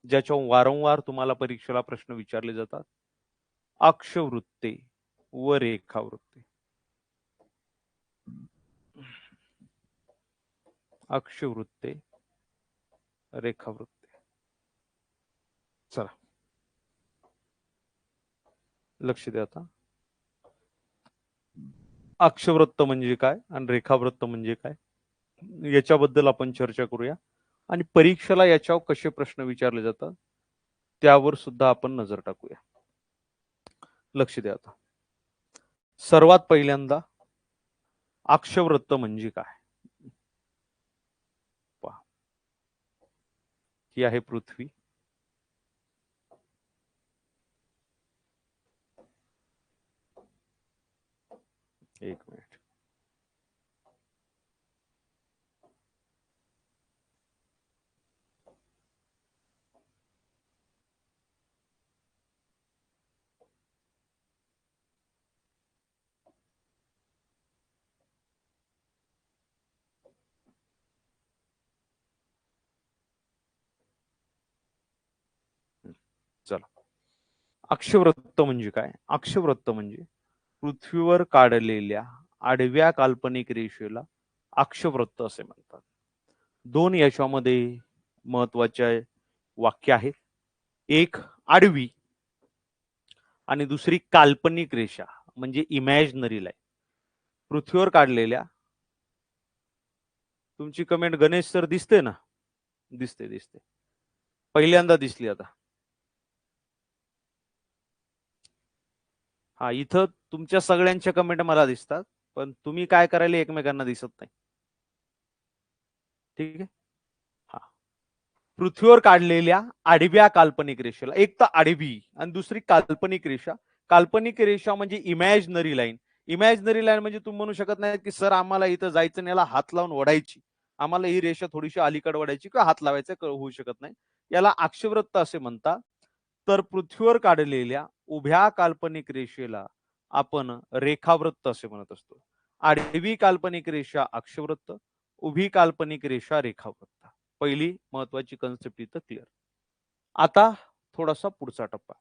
ज्याच्यावर वारंवार तुम्हाला परीक्षेला प्रश्न विचारले जातात, अक्षवृत्ते व रेखावृत्ते. अक्षवृत्ते, रेखावृत्ते. चला लक्ष द्या आता. अक्षवृत्त म्हणजे काय आणि रेखावृत्त म्हणजे काय याच्याबद्दल आपण चर्चा करूया आणि परीक्षेला याच्यावर कसे प्रश्न विचारले जातात त्यावर सुद्धा आपण नजर टाकूया. लक्ष द्या आता. सर्वात पहिल्यांदा अक्षवृत्त म्हणजे काय. पहा, ही आहे पृथ्वी. एक मिनिट. चला, अक्षवृत्त म्हणजे काय. अक्षवृत्त म्हणजे पृथ्वीवर काढलेल्या आडव्या काल्पनिक रेषेला अक्षवृत्त असे म्हणतात. दोन याच्यामध्ये महत्वाचे वाक्य आहेत. एक आडवी आणि दुसरी काल्पनिक रेषा म्हणजे इमॅजिनरी लाईन. पृथ्वीवर काढलेल्या, तुमची कमेंट गणेश सर दिसते ना. दिसते दिसते, पहिल्यांदा दिसली आता. हा, इथं तुमच्या सगळ्यांच्या कमेंट मला दिसतात पण तुम्ही काय करायला एकमेकांना दिसत नाही. ठीक आहे. हा, पृथ्वीवर काढलेल्या आडव्या काल्पनिक रेषेला, एक तर आडवी आणि दुसरी काल्पनिक रेषा. काल्पनिक रेषा म्हणजे इमॅजिनरी लाईन. इमॅजिनरी लाईन म्हणजे तुम्ही म्हणू शकत नाही की सर आम्हाला इथं जायचं आणि याला हात लावून ओढायची, आम्हाला ही रेषा थोडीशी अलीकडे ओढायची किंवा हात लावायचं होऊ शकत नाही. याला अक्षवृत्त असे म्हणतात. तर पृथ्वीवर काढलेल्या उभ्या काल्पनिक रेषेला आपण रेखावृत्त असे म्हणत असतो. आडवी काल्पनिक रेषा अक्षवृत्त, उभी काल्पनिक रेषा रेखावृत्त. पहिली महत्वाची कन्सेप्ट इथं क्लिअर. आता थोडासा पुढचा टप्पा.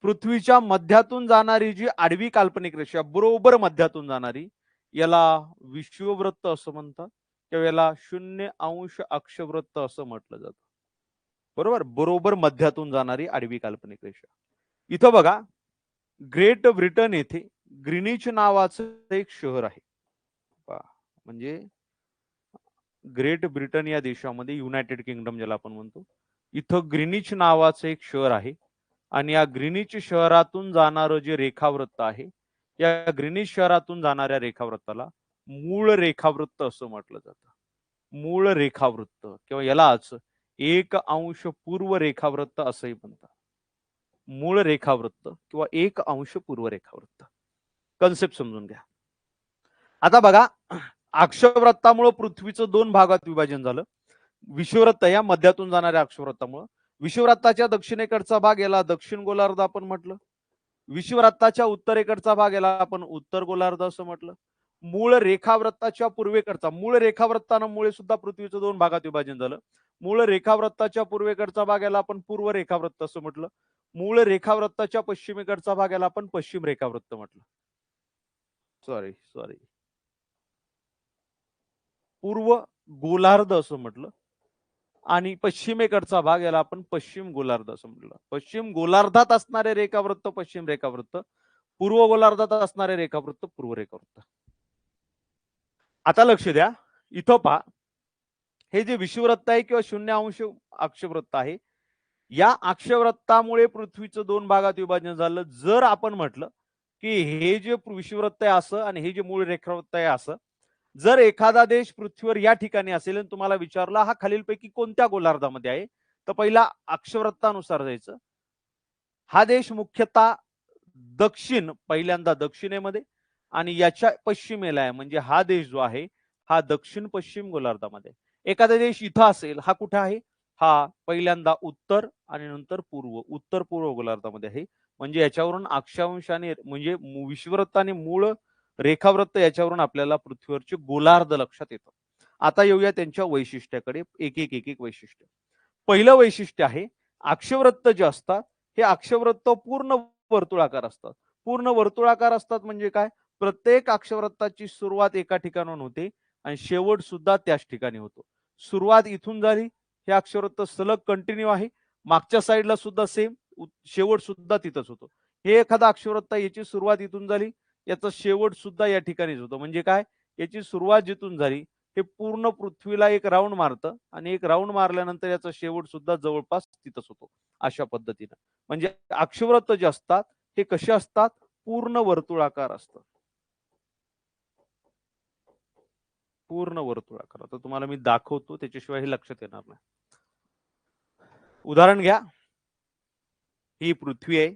पृथ्वीच्या मध्यातून जाणारी जी आडवी काल्पनिक रेषा बरोबर मध्यातून जाणारी, याला विषुववृत्त असं म्हणतात किंवा याला 0° अक्षवृत्त असं म्हटलं जातं. बरोबर, बरोबर मध्यातून जाणारी आडवी काल्पनिक रेषा. इथं बघा, ग्रेट ब्रिटन येथे ग्रीनिच नावाचं एक शहर आहे. म्हणजे ग्रेट ब्रिटन या देशामध्ये, युनायटेड किंगडम ज्याला आपण म्हणतो, इथं ग्रीनिच नावाचं एक शहर आहे आणि या ग्रीनिच शहरातून जाणारं जे रेखावृत्त आहे, या ग्रीनिच शहरातून जाणाऱ्या रेखावृत्ताला मूळ रेखावृत्त असं म्हटलं जातं. मूळ रेखावृत्त किंवा यालाच 1° पूर्व रेखावृत्त असंही म्हणतात. मूळ रेखावृत्त किंवा 1° पूर्व रेखावृत्त. कन्सेप्ट समजून घ्या. आता बघा, अक्षवृत्तामुळे पृथ्वीचं दोन भागात विभाजन झालं. विषुववृत्त या मध्यातून जाणाऱ्या अक्षवृत्तामुळे. विषुववृत्ताच्या दक्षिणेकडचा भाग याला दक्षिण गोलार्ध आपण म्हटलं. विषुववृत्ताच्या उत्तरेकडचा भाग याला आपण उत्तर गोलार्ध असं म्हटलं. मूळ रेखावृत्ताच्या पूर्वेकडचा, मूळ रेखावृत्तामुळे सुद्धा पृथ्वीचं दोन भागात विभाजन झालं. मूळ रेखावृत्ताच्या पूर्वेकडचा भाग याला आपण पूर्व रेखावृत्त असं म्हटलं. मूळ रेखावृत्ताच्या पश्चिमेकडचा भाग याला आपण पश्चिम रेखावृत्त म्हटलं. सॉरी सॉरी, पूर्व गोलार्ध असं म्हटलं आणि पश्चिमेकडचा भाग याला आपण पश्चिम गोलार्ध असं म्हटलं. पश्चिम गोलार्धात असणारे रेखावृत्त पश्चिम रेखावृत्त, पूर्व गोलार्धात असणारे रेखावृत्त पूर्व रेखावृत्त. आता लक्ष द्या, इथं पहा, हे जे विषुववृत्त आहे किंवा 0° अक्षवृत्त आहे, या अक्षवृत्तामुळे पृथ्वीचं दोन भागात विभाजन झालं. जर आपण म्हटलं की हे जे विषुववृत्त आहे असं आणि हे जे मूळ रेखावृत्त आहे असं, जर एखादा देश पृथ्वीवर या ठिकाणी असेल आणि तुम्हाला विचारला हा खालीलपैकी कोणत्या गोलार्धामध्ये आहे, तर पहिला अक्षवृत्तानुसार जायचं. हा देश मुख्यतः दक्षिण, पहिल्यांदा दक्षिणेमध्ये आणि याच्या पश्चिमेला आहे, म्हणजे हा देश जो आहे हा दक्षिण पश्चिम गोलार्धामध्ये. एखादा देश इथं असेल, हा कुठे आहे, हा पहिल्यांदा उत्तर आणि नंतर पूर्व, उत्तर पूर्व गोलार्धामध्ये आहे. म्हणजे याच्यावरून अक्षांशाने म्हणजे विषुववृत्त आणि मूळ रेखावृत्त याच्यावरून आपल्याला पृथ्वीवरचे गोलार्ध लक्षात येतं. आता येऊया त्यांच्या वैशिष्ट्याकडे, एक एक एक एक वैशिष्ट्य. पहिलं वैशिष्ट्य आहे अक्षवृत्त जे असतात हे अक्षवृत्त पूर्ण वर्तुळाकार असतात. पूर्ण वर्तुळाकार असतात म्हणजे काय, प्रत्येक अक्षवृत्ताची सुरुवात एका ठिकाणाहून होते आणि शेवट सुद्धा त्याच ठिकाणी होतो. सुरुवात इथून झाली, हे अक्षवृत्त सलग कंटिन्यू आहे, मागच्या साईडला सुद्धा सेम, शेवट सुद्धा तिथंच होतो. हे एखादा अक्षवृत्त, याची सुरुवात इथून झाली, याचा शेवट सुद्धा या ठिकाणीच होतो. म्हणजे काय, याची सुरुवात जिथून झाली हे पूर्ण पृथ्वीला एक राऊंड मारतं आणि एक राऊंड मारल्यानंतर याचा शेवट सुद्धा जवळपास तिथंच होतो. अशा पद्धतीनं म्हणजे अक्षवृत्त जे असतात हे कसे असतात, पूर्ण वर्तुळाकार असतात. पूर्ण वर्तुळाकार. आता तुम्हाला मी दाखवतो, त्याच्याशिवाय हे लक्षात येणार नाही. उदाहरण घ्या, ही पृथ्वी आहे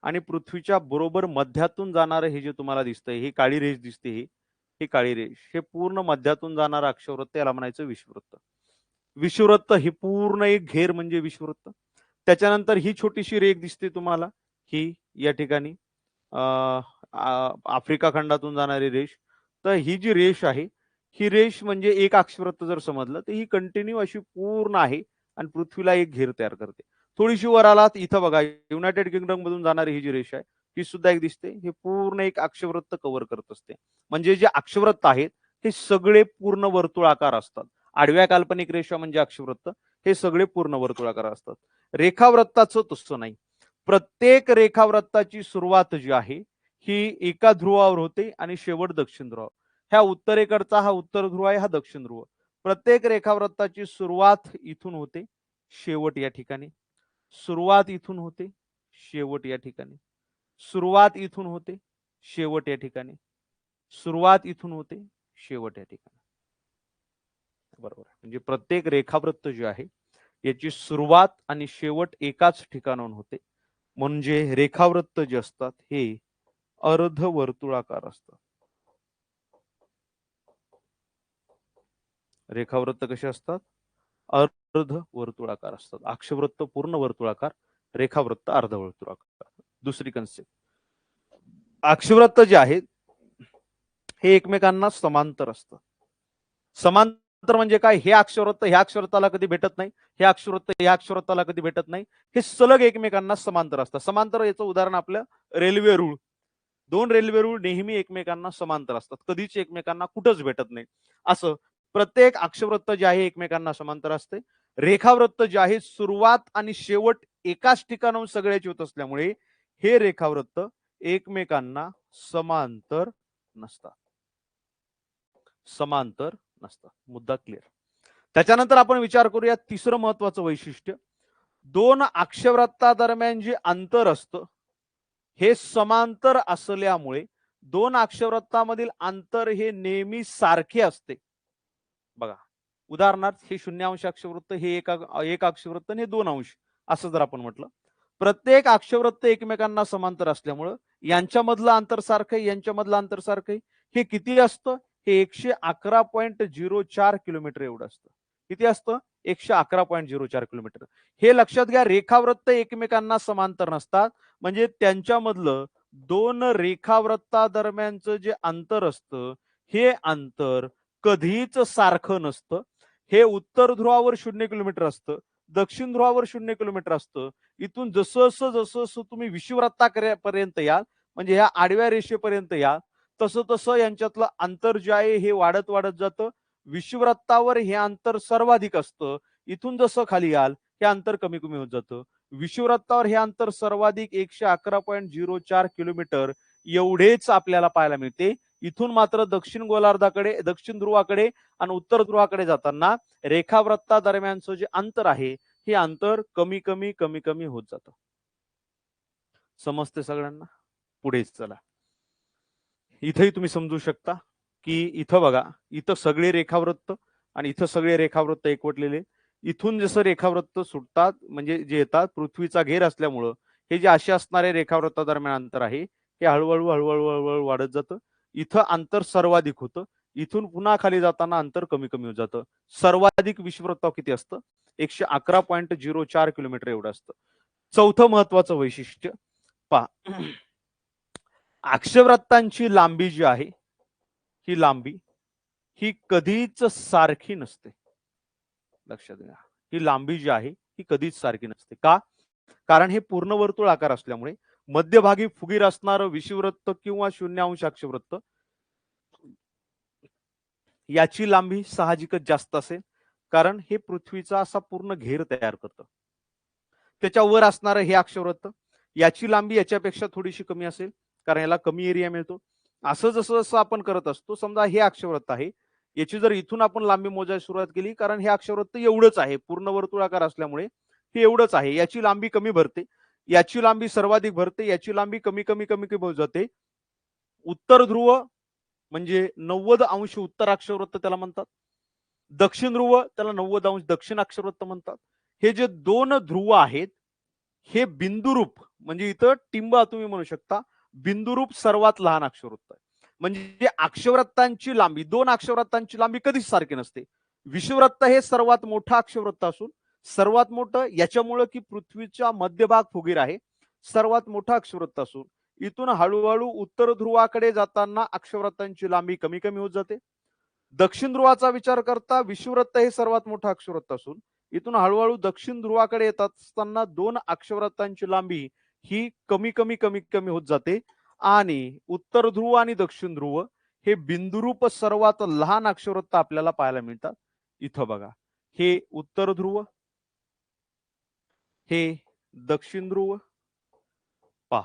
आणि पृथ्वीच्या बरोबर मध्यातून जाणारं हे जे तुम्हाला दिसतंय, ही काळी रेष दिसते, ही काळी रेष, हे पूर्ण मध्यातून जाणारं अक्षवृत्त, याला म्हणायचं विषुववृत्त. विषुववृत्त ही पूर्ण एक घेर म्हणजे विषुववृत्त. त्याच्यानंतर ही छोटीशी रेख दिसते तुम्हाला, ही या ठिकाणी आफ्रिका खंडातून जाणारी रेष. तर ही जी रेष आहे, ही रेष म्हणजे एक अक्षवृत्त जर समजलं तर ही कंटिन्यू अशी पूर्ण आहे आणि पृथ्वीला एक घेर तयार करते. थोडीशी वर आलात, इथं बघा, युनायटेड किंगडम मधून जाणारी ही जी रेष आहे, ही सुद्धा एक दिसते. हे पूर्ण एक अक्षवृत्त कव्हर करत असते. म्हणजे जे अक्षवृत्त आहेत हे सगळे पूर्ण वर्तुळाकार असतात. आडव्या काल्पनिक रेषा म्हणजे अक्षवृत्त, हे सगळे पूर्ण वर्तुळाकार असतात. रेखावृत्ताचं तसं नाही. प्रत्येक रेखावृत्ताची सुरुवात जी आहे ही एका ध्रुवावर होते आणि शेवट दक्षिण ध्रुवावर. ह्या उत्तरेकडचा हा उत्तर ध्रुव आहे, हा दक्षिण ध्रुव. प्रत्येक रेखावृत्ताची सुरुवात इथून होते, शेवट या ठिकाणी. सुरुवात इथून होते, शेवट या ठिकाणी. सुरुवात इथून होते, शेवट या ठिकाणी. सुरुवात इथून होते, शेवट या ठिकाणी. बरोबर. म्हणजे प्रत्येक रेखावृत्त जे आहे याची सुरुवात आणि शेवट एकाच ठिकाणाहून होते. म्हणजे रेखावृत्त जे असतात हे अर्धवर्तुळाकार असतात. रेखावृत्त कसे असतात, अर्धवर्तुळाकार असतात. अक्षवृत्त पूर्ण वर्तुळाकार, रेखावृत्त अर्धवर्तुळाकार. दुसरी कन्सेप्ट, अक्षवृत्त जे आहेत हे एकमेकांना समांतर असतात. समांतर म्हणजे काय, हे अक्षवृत्त ह्या अक्षवृत्ताला कधी भेटत नाही, हे अक्षवृत्त ह्या अक्षवृत्ताला कधी भेटत नाही, हे सलग एकमेकांना समांतर असतात. समांतर याचं उदाहरण आपलं रेल्वे रूळ. दोन रेल्वे रूळ नेहमी एकमेकांना समांतर असतात, कधीच एकमेकांना कुठंच भेटत नाही. असं प्रत्येक अक्षवृत्त जे आहे एकमेकांना समांतर असते. रेखावृत्त जे आहे सुरुवात आणि शेवट एकाच ठिकाणाहून सगळ्याची होत असल्यामुळे हे रेखावृत्त एकमेकांना समांतर नसतात. समांतर नसतात. मुद्दा क्लिअर. त्याच्यानंतर आपण विचार करूया तिसरं महत्वाचं वैशिष्ट्य, दोन अक्षवृत्तादरम्यान जे अंतर असतं हे समांतर असल्यामुळे दोन अक्षवृत्तामधील अंतर हे नेहमी सारखे असते. बघा, उदाहरणार्थ हे 0 अक्षवृत्त, हे एक अक्षवृत्त आणि हे 2 अंश, असं जर आपण म्हटलं, प्रत्येक अक्षवृत्त एकमेकांना समांतर असल्यामुळं यांच्यामधलं अंतर सारखं, यांच्यामधलं अंतर सारखं. हे किती असतं, हे 111.04 किलोमीटर एवढं असतं. किती असतं, 111.04 किलोमीटर. हे लक्षात घ्या, रेखावृत्त एकमेकांना समांतर नसतात, म्हणजे त्यांच्यामधलं दोन रेखावृत्तादरम्यानचं जे अंतर असतं हे अंतर कधीच सारखं नसतं. हे उत्तर ध्रुवावर 0 किलोमीटर असतं, दक्षिण ध्रुवावर 0 किलोमीटर असतं. इथून जसं जसं तुम्ही विषुववृत्तापर्यंत याल, म्हणजे ह्या आडव्या रेषेपर्यंत याल, तसं तसं यांच्यातलं अंतर जे आहे हे वाढत वाढत जातं. विषुववृत्तावर हे अंतर सर्वाधिक असतं, इथून जसं खाली याल हे अंतर कमी कमी होत जातं. विषुववृत्तावर हे अंतर सर्वाधिक 111.04 किलोमीटर एवढेच आपल्याला पाहायला मिळते. इथून मात्र दक्षिण गोलार्धाकडे, दक्षिण ध्रुवाकडे आणि उत्तर ध्रुवाकडे जाताना रेखावृत्ता दरम्यानचं जे अंतर आहे हे अंतर कमी कमी कमी कमी होत जातं. समजते सगळ्यांना? पुढेच चला, इथंही तुम्ही समजू शकता की इथं बघा, इथं सगळे रेखावृत्त आणि इथं सगळे रेखावृत्त एकवटलेले. इथून जसं रेखावृत्त सुटतात म्हणजे जे येतात, पृथ्वीचा घेर असल्यामुळं हे जे असे असणारे रेखावृत्ता दरम्यान अंतर आहे हे हळूहळू हळूहळू हळूहळू वाढत जातं. इथं अंतर सर्वाधिक होतं, इथून पुन्हा खाली जाताना अंतर कमी कमी होत जातं. सर्वाधिक विषुववृत्तावर किती असतं, 111.04 किलोमीटर एवढं असतं. चौथं महत्वाचं वैशिष्ट्य पहा, अक्षवृत्तांची लांबी जी आहे ही लांबी ही कधीच सारखी नसते. लक्षात घ्या, ही लांबी जी आहे ही कधीच सारखी नसते. का? कारण हे पूर्ण वर्तुळ आकार असल्यामुळे मध्यभागी फुगीर असणारं विषुववृत्त किंवा 0 अक्षवृत्त याची लांबी साहजिकच जास्त असेल, कारण हे पृथ्वीचा असा पूर्ण घेर तयार करतं. त्याच्या वर असणारं हे अक्षवृत्त याची लांबी याच्यापेक्षा थोडीशी कमी असेल, कारण याला कमी एरिया मिळतो. असं जसं जसं आपण करत असतो, समजा हे अक्षवृत्त आहे, याची जर इथून आपण लांबी मोजायला सुरुवात केली, कारण हे अक्षवृत्त एवढंच आहे, पूर्ण वर्तुळाकार असल्यामुळे हे एवढंच आहे. याची लांबी कमी भरते, याची लांबी सर्वाधिक भरते, याची लांबी कमी कमी कमी कमी होत जाते. उत्तर ध्रुव म्हणजे 90 अंश उत्तर अक्षवृत्त त्याला म्हणतात. दक्षिण ध्रुव त्याला 90 अंश दक्षिण अक्षवृत्त म्हणतात. हे जे दोन ध्रुव आहेत, हे बिंदुरूप म्हणजे इथं टिंब तुम्ही म्हणू शकता, बिंदुरूप सर्वात लहान अक्षवृत्त आहे. म्हणजे अक्षवृत्तांची लांबी, दोन अक्षवृत्तांची लांबी कधीच सारखी नसते. विषुववृत्त हे सर्वात मोठं अक्षवृत्त असून सर्वात मोठं याच्यामुळं की पृथ्वीचा मध्यभाग फुगीर आहे, सर्वात मोठं अक्षवृत्त असून इथून हळूहळू उत्तर ध्रुवाकडे जाताना अक्षवृत्तांची लांबी कमी कमी होत जाते. दक्षिण ध्रुवाचा विचार करता विषुववृत्त हे सर्वात मोठं अक्षवृत्त असून इथून हळूहळू दक्षिण ध्रुवाकडे येत असताना दोन अक्षवृत्तांची लांबी ही कमी कमी कमी कमी होत जाते आणि उत्तर ध्रुव आणि दक्षिण ध्रुव हे बिंदुरूप सर्वात लहान अक्षवृत्त आपल्याला पाहायला मिळतात. इथं बघा, हे उत्तर ध्रुव, हे दक्षिण ध्रुव. पहा,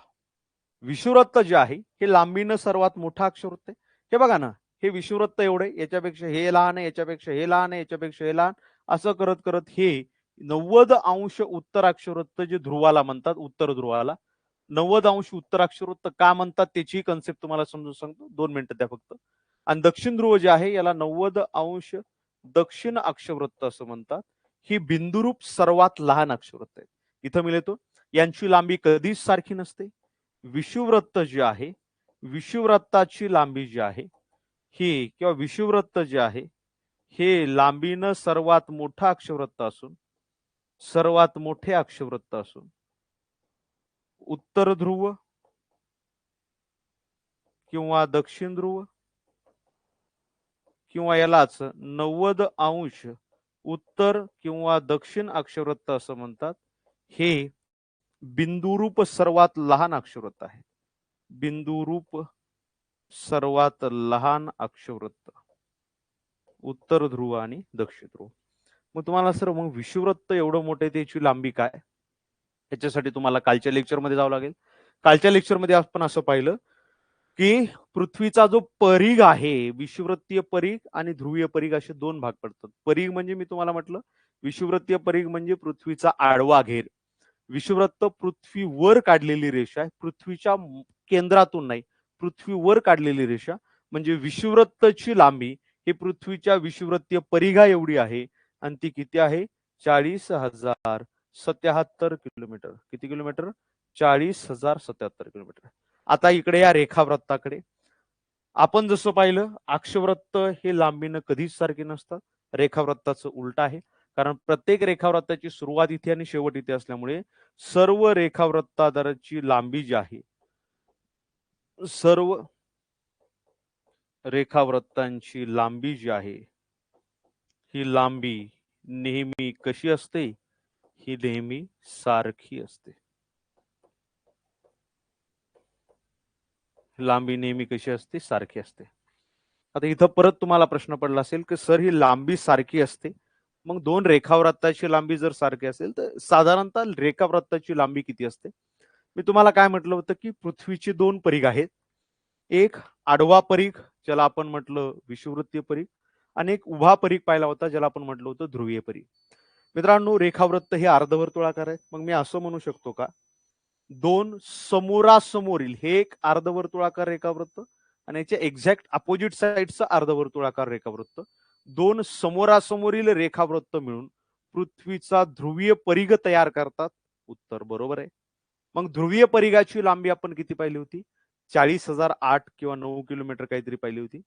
विषुववृत्त जे आहे हे लांबीनं सर्वात मोठा अक्षवृत्त आहे. हे बघा ना, हे विषुववृत्त एवढे, याच्यापेक्षा हे लहान आहे, याच्यापेक्षा हे लहान आहे, याच्यापेक्षा हे लहान, असं करत करत हे 90 अंश उत्तर अक्षवृत्त जे ध्रुवाला म्हणतात, उत्तर ध्रुवाला 90 अंश उत्तर अक्षवृत्त का म्हणतात त्याची कन्सेप्ट तुम्हाला समजून सांगतो. 2 मिनिटं द्या फक्त. आणि दक्षिण ध्रुव जे आहे याला 90 अंश दक्षिण अक्षवृत्त असं म्हणतात. ही बिंदुरूप सर्वात लहान अक्षवृत्त आहे. इथं मी लिहितो, यांची लांबी कधीच सारखी नसते. विषुववृत्त जे आहे, विषुववृत्ताची लांबी जी आहे ही किंवा विषुववृत्त जे आहे हे लांबीनं सर्वात मोठं अक्षवृत्त असून सर्वात मोठे अक्षवृत्त असून उत्तर ध्रुव किंवा दक्षिण ध्रुव किंवा यालाच 90 अंश उत्तर किंवा दक्षिण अक्षवृत्त असं म्हणतात. हे बिंदुरूप सर्वात लहान अक्षवृत्त आहे. बिंदुरूप सर्वात लहान अक्षवृत्त उत्तर ध्रुव आणि दक्षिण ध्रुव. मग तुम्हाला सर मग विषुववृत्त एवढं मोठं त्याची लांबी काय? याच्यासाठी तुम्हाला कालच्या लेक्चरमध्ये जावं लागेल. कालच्या लेक्चरमध्ये आपण असं पाहिलं की पृथ्वीचा जो परिघ आहे, विषुववृत्तीय परिघ आणि ध्रुवीय परिघ असे दोन भाग पडतात. परिघ म्हणजे मी तुम्हाला म्हटलं, विषुववृत्तीय परिघ म्हणजे पृथ्वीचा आडवा घेर. विषुववृत्त पृथ्वीवर काढलेली रेषा आहे, पृथ्वीच्या केंद्रातून नाही, पृथ्वीवर काढलेली रेषा. म्हणजे विषुववृत्तची लांबी ही पृथ्वीच्या विषुववृत्तीय परिघा एवढी आहे आणि ती किती आहे? 40,077 किलोमीटर. किती किलोमीटर? 40,077 किलोमीटर. आता इकडे या रेखावृत्ताकडे. आपण जसं पाहिलं, अक्षवृत्त हे लांबीनं कधीच सारखी नसतात. रेखावृत्ताचं उलट आहे, कारण प्रत्येक रेखावृत्ताची सुरुवात इथे आणि शेवट इथे असल्यामुळे सर्व रेखावृत्तादाराची लांबी जी आहे, सर्व रेखावृत्तांची लांबी जी आहे ही लांबी नेहमी कशी असते? ही नेहमी सारखी असते. लांबी नेहमी कशी असते? सारखी असते. आता इथं परत तुम्हाला प्रश्न पडला असेल की सर ही लांबी सारखी असते, मग दोन रेखावृत्ताची लांबी जर सारखी असेल तर साधारणतः रेखावृत्ताची लांबी किती असते? मी तुम्हाला काय म्हटलं होतं की पृथ्वीचे दोन परिघ आहेत. एक आडवा परिघ ज्याला आपण म्हटलं विषुववृत्तीय परिघ आणि एक उभा परिघ पाहिला होता ज्याला आपण म्हटलं होतं ध्रुवीय परिघ. मित्रांनो, रेखावृत्त हे अर्धवर्तुळाकार आहे. मग मी असं म्हणू शकतो का, दोन समोरासमोरील हे एक अर्धवर्तुळाकार रेखावृत्त आणि याच्या एक्झॅक्ट अपोजिट साइडचं अर्धवर्तुळाकार रेखावृत्त, दोन समोरासमोरील रेखावृत्त मिळून पृथ्वीचा ध्रुवीय परिघ तयार करतात. उत्तर बरोबर आहे. मग ध्रुवीय परिघाची लांबी आपण किती पाहिली होती? 40,008 किंवा 9 किलोमीटर काहीतरी पाहिली होती.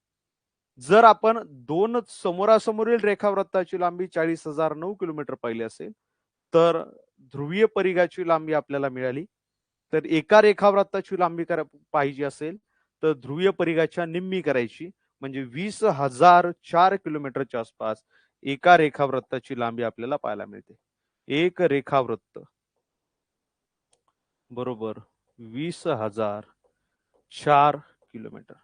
जर आपण दोन समोरासमोरील रेखावृत्ताची लांबी 40,009 किलोमीटर पाहिली असेल तर ध्रुवीय परिघाची लांबी आपल्याला मिळाली. तर एका रेखावृत्ताची लांबी पाहिजे असेल तर ध्रुवीय परिघाच्या निम्मी करायची, म्हणजे 20,004 किलोमीटरच्या आसपास एका रेखावृत्ताची लांबी आपल्याला पाहायला मिळते. एक रेखावृत्त बरोबर 20,004 किलोमीटर.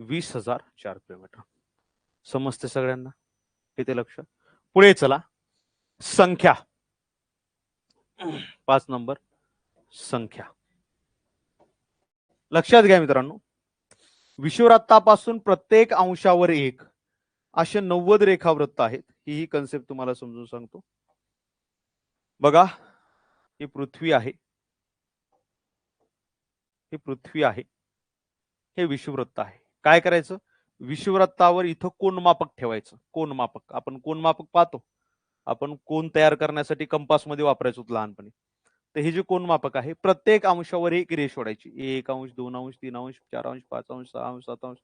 20,004 किलोमीटर. समजते सगळ्यांना? येते लक्ष? पुढे चला. संख्या 5 नंबर संख्या. लक्षात घ्या मित्रांनो, विषुववृत्तापासून प्रत्येक अंशावर एक असे 90 रेखावृत्त आहेत. ही कन्सेप्ट तुम्हाला समजून सांगतो. बघा, ही पृथ्वी आहे, ही पृथ्वी आहे, हे विषुववृत्त आहे. काय करायचं? विषुववृत्तावर इथं कोनमापक ठेवायचं. कोनमापक, आपण कोनमापक पाहतो, आपण कोन तयार करण्यासाठी कंपास मध्ये वापरायचो लहानपणी. तर हे जे कोनमापक आहे, प्रत्येक अंशावर एक रेष ओढायची. 1 अंश, 2 अंश, 3 अंश, 4 अंश, 5 अंश, 6 अंश, 7 अंश.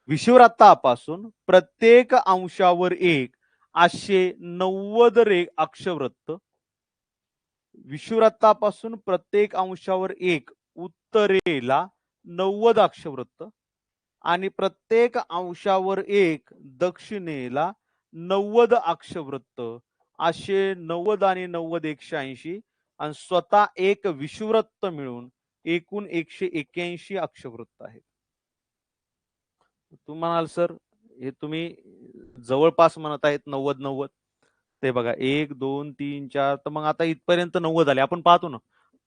विषुववृत्तापासून प्रत्येक अंशावर एक असे 90 अक्षवृत्त. विषुववृत्तापासून प्रत्येक अंशावर एक उत्तरेला 90 अक्षवृत्त आणि प्रत्येक अंशावर एक दक्षिणेला 90 अक्षवृत्त असे 90 आणि 90 180 आणि स्वतः एक विषुववृत्त मिळून एकूण 181 अक्षवृत्त आहेत. तुम्ही म्हणाल सर हे तुम्ही जवळपास म्हणत आहेत 90-90. ते बघा 1 2 3 4 तर मग आता इथपर्यंत 90 झाले. आपण पाहतो ना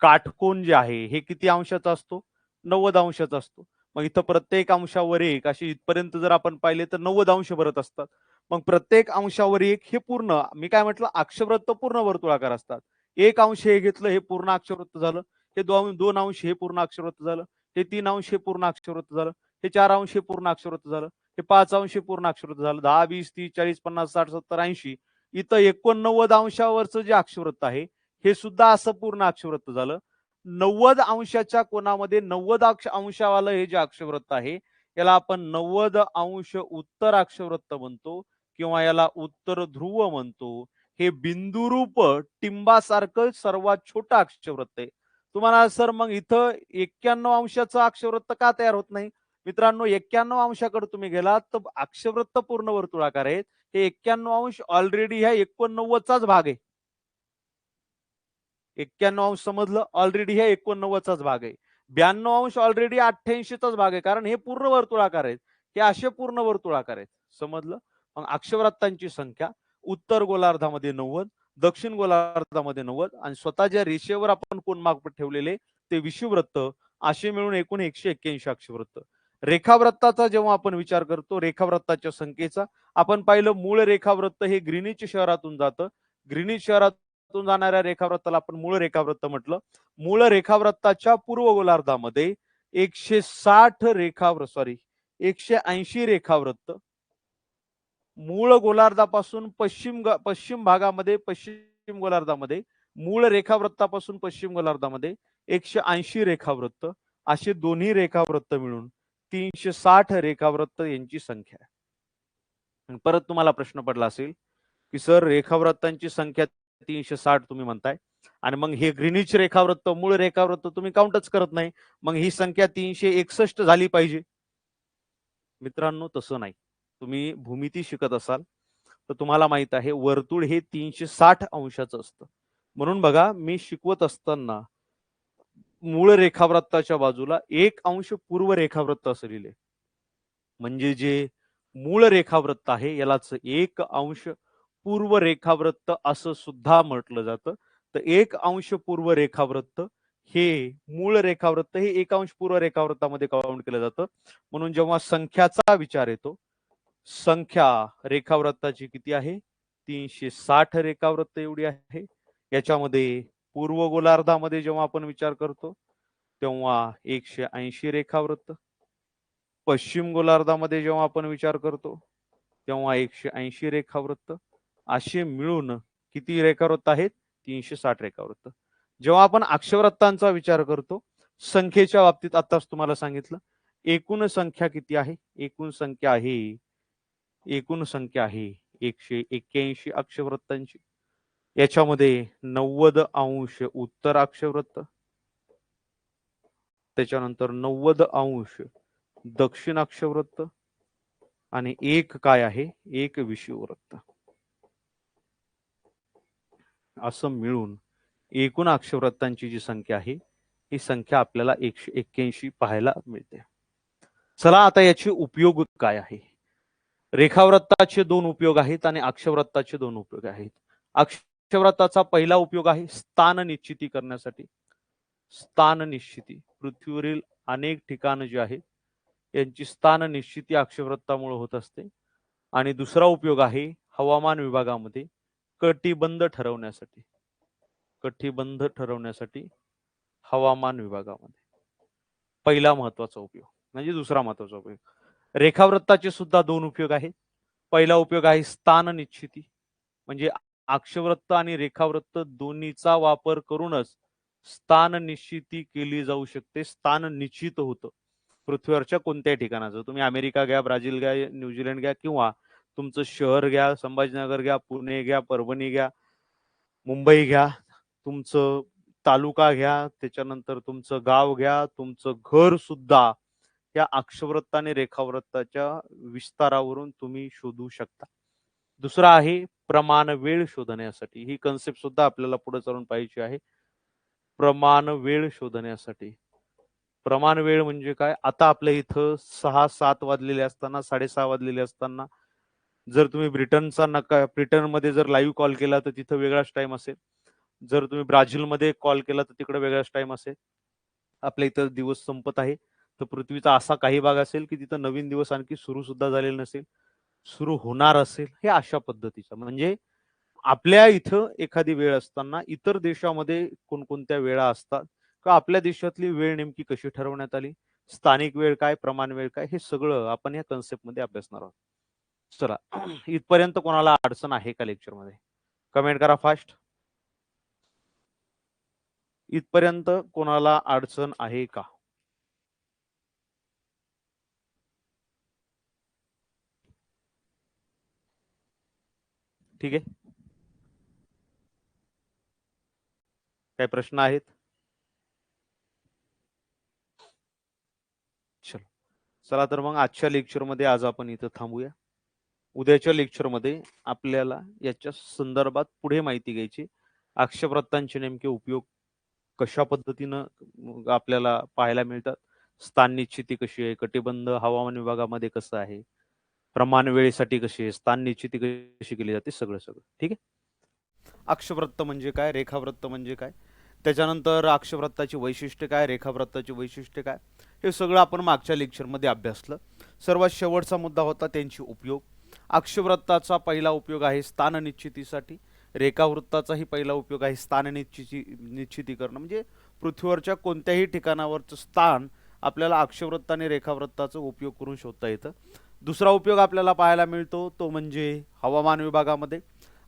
काटकोन जे आहे हे किती अंशाचा असतो? 90 अंशाचा असतो. मग इथं प्रत्येक अंशावर एक अशी इथपर्यंत जर आपण पाहिले तर 90 अंश भरत असतात. मग प्रत्येक अंशावर एक हे पूर्ण, मी काय म्हटलं, अक्षवृत्त पूर्ण वर्तुळाकार असतात. एक अंश हे घेतलं हे पूर्ण अक्षवृत्त झालं, हे 2 अंश हे पूर्ण अक्षवृत्त झालं, हे 3 अंश हे पूर्ण अक्षवृत्त झालं, हे 4 अंश हे पूर्ण अक्षवृत्त झालं, हे 5 अंश हे पूर्ण अक्षवृत्त झालं. 10 20 30 40 50 60 70 80 इथं 89 अंशावरचं जे अक्षवृत्त आहे हे सुद्धा असं पूर्ण अक्षवृत्त झालं. 90 अंशाच्या कोणामध्ये 90 अंशावालं हे जे अक्षवृत्त आहे याला आपण 90 अंश उत्तर अक्षवृत्त म्हणतो किंवा याला उत्तर ध्रुव म्हणतो. हे बिंदुरूप टिंबासारखं सर्वात छोटं अक्षवृत्त आहे. तुम्हाला सर मग इथं 91 अंशाचं अक्षवृत्त का तयार होत नाही? मित्रांनो 91 अंशाकडे तुम्ही गेलात तर अक्षवृत्त पूर्ण वर्तुळाकार आहेत. हे 91 अंश ऑलरेडी ह्या 89चाच भाग आहे. 91 अंश समजलं? ऑलरेडी ह्या 89चाच भाग आहे. 92 अंश ऑलरेडी 88चाच भाग आहे, कारण हे पूर्ण वर्तुळाकार आहेत. हे असे पूर्ण वर्तुळाकार आहेत. समजलं? मग अक्षवृत्तांची संख्या उत्तर गोलार्धामध्ये 90, दक्षिण गोलार्धामध्ये 90 आणि स्वतः ज्या रेषेवर आपण कोनमापक ठेवलेले ते विषुववृत्त असे मिळून एकूण 181 अक्षवृत्त. रेखावृत्ताचा जेव्हा आपण विचार करतो, रेखावृत्ताच्या संख्येचा आपण पाहिलं, मूळ रेखावृत्त हे ग्रीनिच शहरातून जातं. ग्रीनिच शहरातून जाणाऱ्या रेखावृत्ताला आपण मूळ रेखावृत्त म्हटलं. मूळ रेखावृत्ताच्या पूर्व गोलार्धामध्ये 180 रेखावृत्त, मूळ गोलार्धापासून पश्चिम भागामध्ये, पश्चिम गोलार्धामध्ये मूळ रेखावृत्तापासून पश्चिम गोलार्धामध्ये 180 रेखावृत्त असे दोन्ही रेखावृत्त मिळून 360 रेखावृत्त यांची संख्या आहे. परत तुम्हाला प्रश्न पडला असेल की सर रेखावृत्तांची संख्या 360 तुम्ही म्हणताय आणि मग हे ग्रीनिच रेखावृत्त, मूळ रेखावृत्त तुम्ही काउंटच करत नाही, मग ही संख्या 361 झाली पाहिजे. मित्रांनो तसं नाही. तुम्ही भूमिती शिकत असाल तर तुम्हाला माहित आहे वर्तुळ हे 360 अंशाचं असतं. म्हणून बघा मी शिकवत असताना मूळ रेखावृत्ताच्या बाजूला 1 अंश पूर्व रेखावृत्त असं लिहिले, म्हणजे जे मूळ रेखावृत्त आहे यालाच 1 अंश पूर्व रेखावृत्त असं सुद्धा म्हटलं जातं. तर 1 अंश पूर्व रेखावृत्त हे मूळ रेखावृत्त हे 1 अंश पूर्व रेखावृत्तामध्ये काउंट केलं जातं. म्हणून जेव्हा संख्याचा विचार येतो, संख्या रेखावृत्ताची किती आहे? 360 रेखावृत्त एवढी आहे. याच्यामध्ये पूर्व गोलार्धामध्ये जेव्हा आपण विचार करतो तेव्हा 180 रेखावृत्त, पश्चिम गोलार्धामध्ये जेव्हा आपण विचार करतो तेव्हा 180 रेखावृत्त असे मिळून किती रेखावृत्त आहेत? 360 रेखावृत्त. जेव्हा आपण अक्षवृत्तांचा विचार करतो संख्येच्या बाबतीत आताच तुम्हाला सांगितलं एकूण संख्या किती आहे? एकूण संख्या आहे 181 अक्षवृत्तांची. याच्यामध्ये 90 अंश उत्तर अक्षवृत्त, त्याच्यानंतर 90 अंश दक्षिण अक्षवृत्त आणि एक काय आहे? एक विषुववृत्त. असं मिळून एकूण अक्षवृत्तांची जी संख्या आहे ही संख्या आपल्याला 181 पाहायला मिळते. चला आता याचे उपयोग काय आहे. रेखावृत्ताचे दोन उपयोग आहेत आणि अक्षवृत्ताचे दोन उपयोग आहेत. अक्षवृत्ताचा पहिला उपयोग आहे स्थान निश्चिती करण्यासाठी. स्थान निश्चिती, पृथ्वीवरील अनेक ठिकाण जे आहेत यांची स्थान निश्चिती अक्षवृत्तामुळे होत असते. आणि दुसरा उपयोग आहे हवामान विभागामध्ये कटिबंध ठरवण्यासाठी. कटिबंध ठरवण्यासाठी हवामान विभागामध्ये पहिला महत्वाचा उपयोग म्हणजे दुसरा महत्वाचा उपयोग. रेखावृत्ताचे सुद्धा दोन उपयोग आहेत. पहिला उपयोग आहे स्थान निश्चिती, म्हणजे अक्षवृत्त आणि रेखावृत्त दोन्हीचा वापर करूनच स्थान निश्चिती केली जाऊ शकते. स्थान निश्चित होतं पृथ्वीवरच्या कोणत्याही ठिकाणाचं. तुम्ही अमेरिका घ्या, ब्राझील घ्या, न्यूझीलंड घ्या किंवा तुमचं शहर घ्या, संभाजीनगर घ्या, पुणे घ्या, परभणी घ्या, मुंबई घ्या, तुमचं तालुका घ्या, त्याच्यानंतर तुमचं गाव घ्या, तुमचं घर सुद्धा या अक्षवृत्त आणि रेखावृत्ताच्या विस्तारावरून तुम्ही शोधू शकता. दुसरा आहे प्रमाण वेळ शोधण्यासाठी. ही कन्सेप्ट सुद्धा आपल्याला पुढे चालून पाहिजे आहे. प्रमाण वेळ शोधण्यासाठी. प्रमाण वेळ म्हणजे काय. आता आपल्या इथं 6-7 वाजलेले असताना, 6:30 वाजलेले असताना जर तुम्ही ब्रिटनमध्ये जर लाईव्ह कॉल केला तर तिथं वेगळाच टाइम असेल. जर तुम्ही ब्राझीलमध्ये कॉल केला तर तिकडे वेगळाच टाइम असेल. आपल्या इथं दिवस संपत आहे तर पृथ्वीचा असा काही भाग असेल की तिथं नवीन दिवस आणखी सुरू सुद्धा झालेला नसेल, सुरू होणार असेल. हे अशा पद्धतीचं म्हणजे आपल्या इथं एखादी वेळ असताना इतर देशामध्ये कोणकोणत्या वेळा असतात किंवा आपल्या देशातली वेळ नेमकी कशी ठरवण्यात आली, स्थानिक वेळ काय, प्रमाण वेळ काय, हे सगळं आपण या कन्सेप्ट मध्ये अभ्यासणार आहोत. चला इथपर्यंत कोणाला अडचण आहे का लेक्चर मध्ये? कमेंट करा फास्ट. इथपर्यंत कोणाला अडचण आहे का? ठीक आहे, काही प्रश्न आहेत? चलो चला तर मग आजच्या लेक्चर मध्ये आज आपण इथं थांबूया. उद्याच्या लेक्चर मध्ये आपल्याला याच्या संदर्भात पुढे माहिती घ्यायची. अक्षवृत्तांचे नेमके उपयोग कशा पद्धतीनं आपल्याला पाहायला मिळतात, स्थान निश्चिती कशी आहे, कटिबंध हवामान विभागामध्ये कसं आहे, प्रमाण वेळेसाठी कशी आहे, स्थान निश्चिती कशी केली जाते, सगळं सगळं. ठीक आहे. अक्षवृत्त म्हणजे काय, रेखावृत्त म्हणजे काय, त्याच्यानंतर अक्षवृत्ताची वैशिष्ट्य काय, रेखावृत्ताची वैशिष्ट्य काय, हे सगळं आपण मागच्या लेक्चरमध्ये अभ्यासलं. सर्वात शेवटचा मुद्दा होता त्यांचे उपयोग. अक्षवृत्ताचा पहिला उपयोग आहे स्थान निश्चितीसाठी. रेखावृत्ताचाही पहिला उपयोग आहे स्थान निश्चिती करणं, म्हणजे पृथ्वीवरच्या कोणत्याही ठिकाणावरचं स्थान आपल्याला अक्षवृत्त आणि रेखावृत्ताचा उपयोग करून शोधता येतं. दुसरा उपयोग आपल्याला पाहायला मिळतो तो म्हणजे हवामान विभागामध्ये.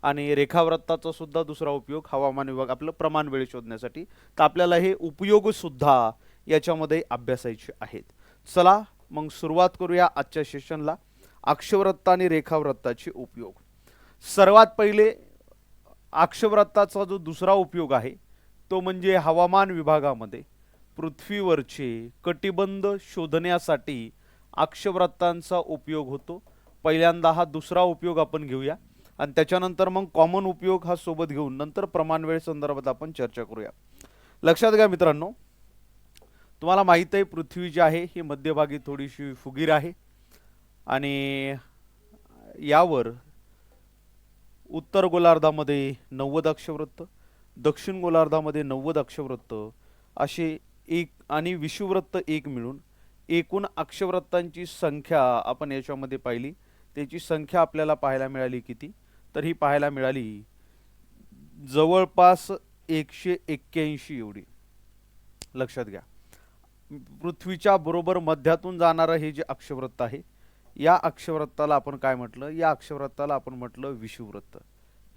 आणि रेखावृत्ताचा सुद्धा दुसरा उपयोग हवामान विभाग आपलं प्रमाण वेळ शोधण्यासाठी. तर आपल्याला हे उपयोग सुद्धा याच्यामध्ये अभ्यासायचे आहेत. चला मग सुरुवात करूया आजच्या सेशनला. अक्षवृत्त आणि रेखावृत्ताचे उपयोग. सर्वात पहिले अक्षवृत्ताचा जो दुसरा उपयोग आहे तो म्हणजे हवामान विभागामध्ये पृथ्वीवरचे कटिबंध शोधण्यासाठी अक्षवृत्तांचा उपयोग होतो. पहिल्यांदा हा दुसरा उपयोग आपण घेऊया आणि त्याच्यानंतर मग कॉमन उपयोग हा सोबत घेऊन नंतर प्रमाण वेळ संदर्भात आपण चर्चा करूया. लक्षात घ्या मित्रांनो, तुम्हाला माहित आहे पृथ्वी जी आहे ही मध्यभागी थोडीशी फुगीर आहे आणि यावर उत्तर गोलार्धामध्ये 90 अक्षवृत्त, दक्षिण गोलार्धामध्ये 90 अक्षवृत्त असे एक आणि विषुववृत्त एक मिळून एकूण अक्षवृत्तांची संख्या आपण याच्यामध्ये पाहिली. त्याची संख्या आपल्याला पाहायला मिळाली किती, तर ही पाहायला मिळाली जवळपास 181 एवढी. लक्षात घ्या, पृथ्वीच्या बरोबर मध्यातून जाणारं हे जे अक्षवृत्त आहे या अक्षवृत्ताला आपण काय म्हटलं, या अक्षवृत्ताला आपण म्हटलं विषुववृत्त.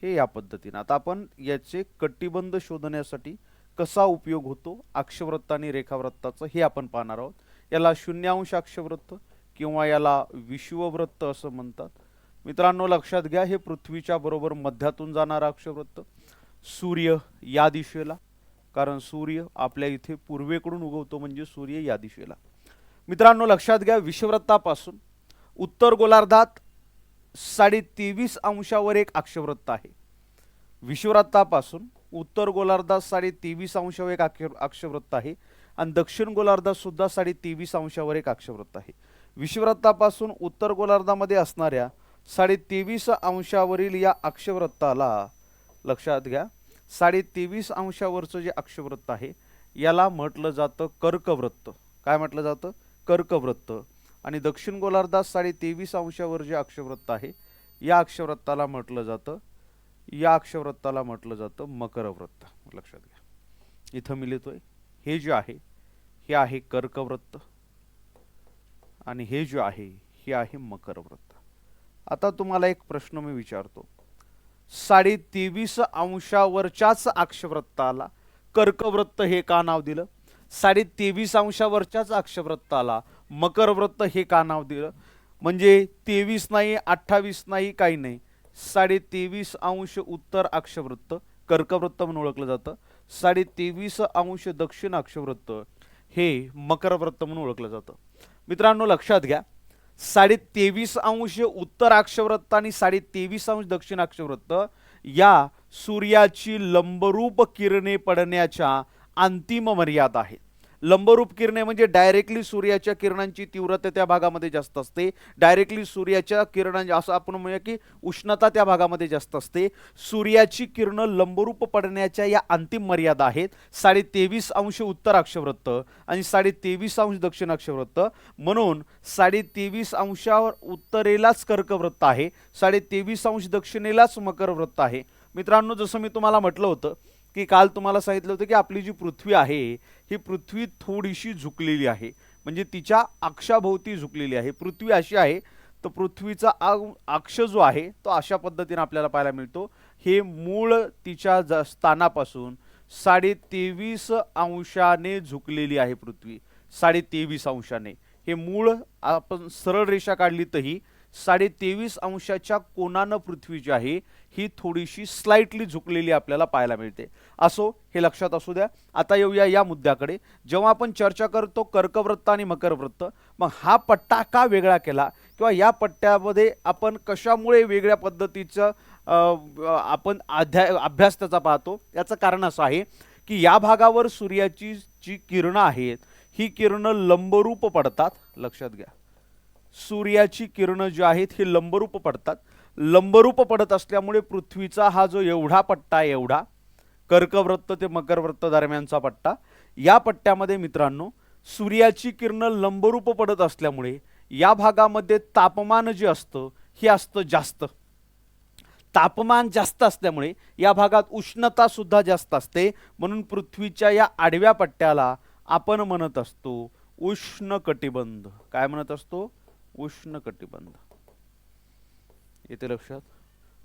हे या पद्धतीने आता आपण याचे कटिबंध शोधण्यासाठी कसा उपयोग होतो अक्षवृत्त आणि रेखावृत्ताचा हे आपण पाहणार आहोत. याला शून्यावंश अक्षवृत्त किंवा याला विषुववृत्त असं म्हणतात. मित्रांनो लक्षात घ्या, हे पृथ्वीच्या बरोबर मध्यातून जाणारा अक्षवृत्त. सूर्य या दिशेला, कारण सूर्य आपल्या इथे पूर्वेकडून उगवतो म्हणजे सूर्य या दिशेला. मित्रांनो लक्षात घ्या, विषुववृत्तापासून उत्तर गोलार्धात 23.5 अंशावर एक अक्षवृत्त आहे. विषुववृत्तापासून उत्तर गोलार्धात 23.5 एक अक्षवृत्त आहे आणि दक्षिण गोलार्धात सुद्धा 23.5 एक अक्षवृत्त आहे. विषुववृत्तापासून उत्तर गोलार्धामध्ये असणाऱ्या 23.5 या अक्षवृत्ताला लक्षात घ्या, 23.5 जे अक्षवृत्त आहे याला म्हटलं जातं कर्कवृत्त. काय म्हटलं जातं? कर्कवृत्त. आणि दक्षिण गोलार्धात 23.5 जे अक्षवृत्त आहे या अक्षवृत्ताला म्हटलं जातं मकरवृत्त. लक्षात घ्या, इथं मी लिहितोय हे जे आहे हे आहे कर्कवृत्त आणि हे जे आहे हे आहे मकरवृत्त. आता तुम्हाला एक प्रश्न मी विचारतो, 23.5 अक्षवृत्ताला कर्कवृत्त हे का नाव दिलं? 23.5 अक्षवृत्ताला मकरवृत्त हे का नाव दिलं? म्हणजे 23 नाही, 28 नाही, काही नाही, 23.5 उत्तर अक्षवृत्त कर्कवृत्त म्हणून ओळखलं जातं. 23.5 दक्षिण अक्षवृत्त हे मकरवृत्त म्हणून ओळखलं जातं. मित्रांनो लक्षात घ्या, 23.5 उत्तर अक्षवृत्त आणि 23.5 दक्षिण अक्षवृत्त या सूर्याची लंबरूप किरणे पडण्याच्या अंतिम मर्यादा आहेत. लंबरूप किरणे म्हणजे डायरेक्टली सूर्याच्या किरणांची तीव्रता त्या भागामध्ये जास्त असते. डायरेक्टली सूर्याच्या किरणांची असं आपण म्हणूया की उष्णता त्या भागामध्ये जास्त असते. सूर्याची किरणं लंबरूप पडण्याच्या या अंतिम मर्यादा आहेत 23.5 उत्तर अक्षवृत्त आणि 23.5 दक्षिण अक्षवृत्त. म्हणून 23.5 उत्तरेलाच कर्कवृत्त आहे, 23.5 दक्षिणेलाच मकरवृत्त आहे. मित्रांनो जसं मी तुम्हाला म्हटलं होतं की काल तुम्हाला सांगितलं होतं की आपली जी पृथ्वी आहे ही पृथ्वी थोडीशी झुकलेली आहे, म्हणजे तिच्या अक्षाभोवती झुकलेली आहे. पृथ्वी अशी आहे तर पृथ्वीचा अक्ष जो आहे तो अशा पद्धतीने आपल्याला पाहायला मिळतो. हे मूळ तिच्या स्थानापासून 23.5 झुकलेली आहे पृथ्वी. 23.5 हे मूळ आपण सरळ रेषा काढली तरी 23.5 कोनानं पृथ्वी जी आहे ही थोडीशी स्लाइटली झुकलेली आपल्याला पाहायला मिळते. असो, हे लक्षात असू द्या. आता येऊया या मुद्द्याकडे. जेव्हा आपण चर्चा करतो कर्कवृत्त आणि मकरवृत्त, मग हा पट्टा का वेगळा केला किंवा या पट्ट्यामध्ये आपण कशामुळे वेगळ्या पद्धतीचं आपण अभ्यास त्याचा पाहतो, याचं कारण असं आहे की या भागावर सूर्याची जी किरणं आहेत ही किरणं लंबरूप पडतात. लक्षात घ्या, सूर्याची किरणं जी आहेत ही लंबरूप पडतात. लंबरूप पडत असल्यामुळे पृथ्वीचा हा जो एवढा पट्टा एवढा कर्कवृत्त ते मकरवृत्त दरम्यानचा पट्टा, या पट्ट्यामध्ये मित्रांनो सूर्याची किरणं लंबरूप पडत असल्यामुळे या भागामध्ये तापमान जे असतं हे असतं जास्त. तापमान जास्त असल्यामुळे या भागात उष्णता सुद्धा जास्त असते. म्हणून पृथ्वीच्या या आडव्या पट्ट्याला आपण म्हणत असतो उष्णकटिबंध. काय म्हणत असतो? उष्णकटिबंध. येते लक्षात?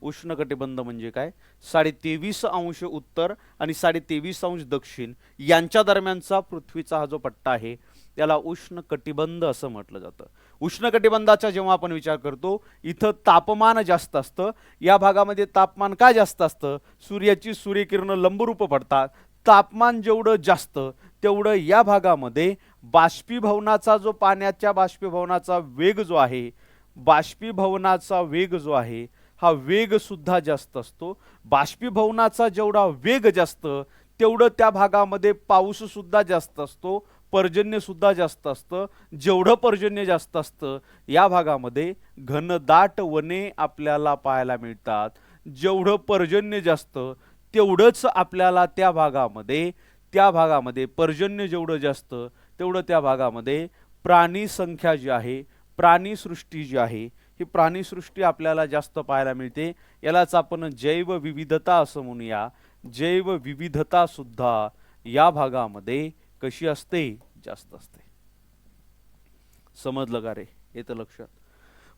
उष्णकटिबंध म्हणजे काय? 23.5 उत्तर आणि 23.5 दक्षिण यांच्या दरम्यानचा पृथ्वीचा हा जो पट्टा आहे त्याला उष्णकटिबंध असं म्हटलं जातं. उष्णकटिबंधाचा जेव्हा आपण विचार करतो इथं तापमान जास्त असतं. या भागामध्ये तापमान का जास्त असतं? सूर्याची सूर्यकिरणं लंबरूप पडतात. तापमान जेवढं जास्त तेवढं या भागामध्ये बाष्पीभवनाचा जो पाण्याच्या बाष्पीभवनाचा वेग जो आहे, बाष्पीभवनाचा वेग जो आहे हा वेग सुद्धा जास्त असतो. बाष्पीभवनाचा जेवढा वेग जास्त तेवढं त्या भागामध्ये पाऊस सुद्धा जास्त असतो, पर्जन्य सुद्धा जास्त असतं. जेवढं पर्जन्य जास्त असतं या भागामध्ये घनदाट वने आपल्याला पाहायला मिळतात. जेवढं पर्जन्य जास्त तेवढंच आपल्याला त्या भागामध्ये पर्जन्य जेवढं जास्त तेवढं त्या भागामध्ये प्राणी संख्या जी आहे, प्राणीसृष्टी जी आहे ही प्राणीसृष्टी आपल्याला जास्त पाहायला मिळते. यालाच आपण जैवविविधता असं म्हणूया. जैवविविधता सुद्धा या भागामध्ये कशी असते? जास्त असते. समजलं का रे? येतं लक्षात?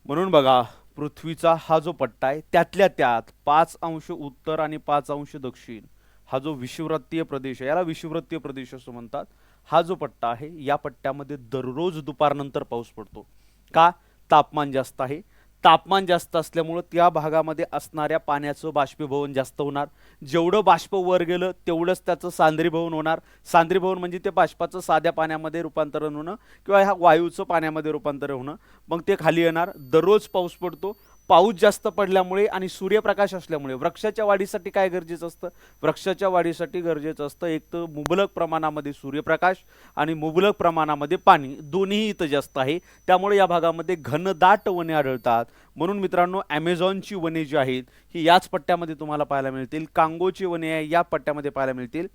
म्हणून बघा पृथ्वीचा हा जो पट्टा आहे त्यातल्या त्यात 5 उत्तर आणि 5 दक्षिण हा जो विषुववृत्तीय प्रदेश आहे याला विषुववृत्तीय प्रदेश असं म्हणतात. हा जो पट्टा आहे या पट्ट्यामध्ये दररोज दुपारनंतर पाऊस पडतो. का? तापमान जास्त आहे. तापमान जास्त असल्यामुळे त्या भागामध्ये असणाऱ्या पाण्याचं बाष्पीभवन जास्त होणार. जेवढं बाष्प वर गेलं तेवढंच त्याचं सांद्रीभवन होणार. सांद्रीभवन म्हणजे ते बाष्पाचं साध्या पाण्यामध्ये रूपांतरण होणं किंवा ह्या वायूचं पाण्यामध्ये रूपांतरण होणं. मग ते खाली येणार. दररोज पाऊस पडतो. पाऊस जास्त पडल्यामुळे आणि सूर्यप्रकाश असल्यामुळे वृक्षाच्या वाढीसाठी काय गरजेचं असतं? वृक्षाच्या वाढीसाठी गरजेचं असतं एक तर मुबलक प्रमाणामध्ये सूर्यप्रकाश आणि मुबलक प्रमाणामध्ये पाणी, दोन्ही इथं जास्त आहे. त्यामुळे या भागामध्ये घनदाट वने आढळतात. म्हणून मित्रांनो ॲमेझॉनची वने जी आहेत ही याच पट्ट्यामध्ये तुम्हाला पाहायला मिळतील. कांगोची वने आहे या पट्ट्यामध्ये पाहायला मिळतील.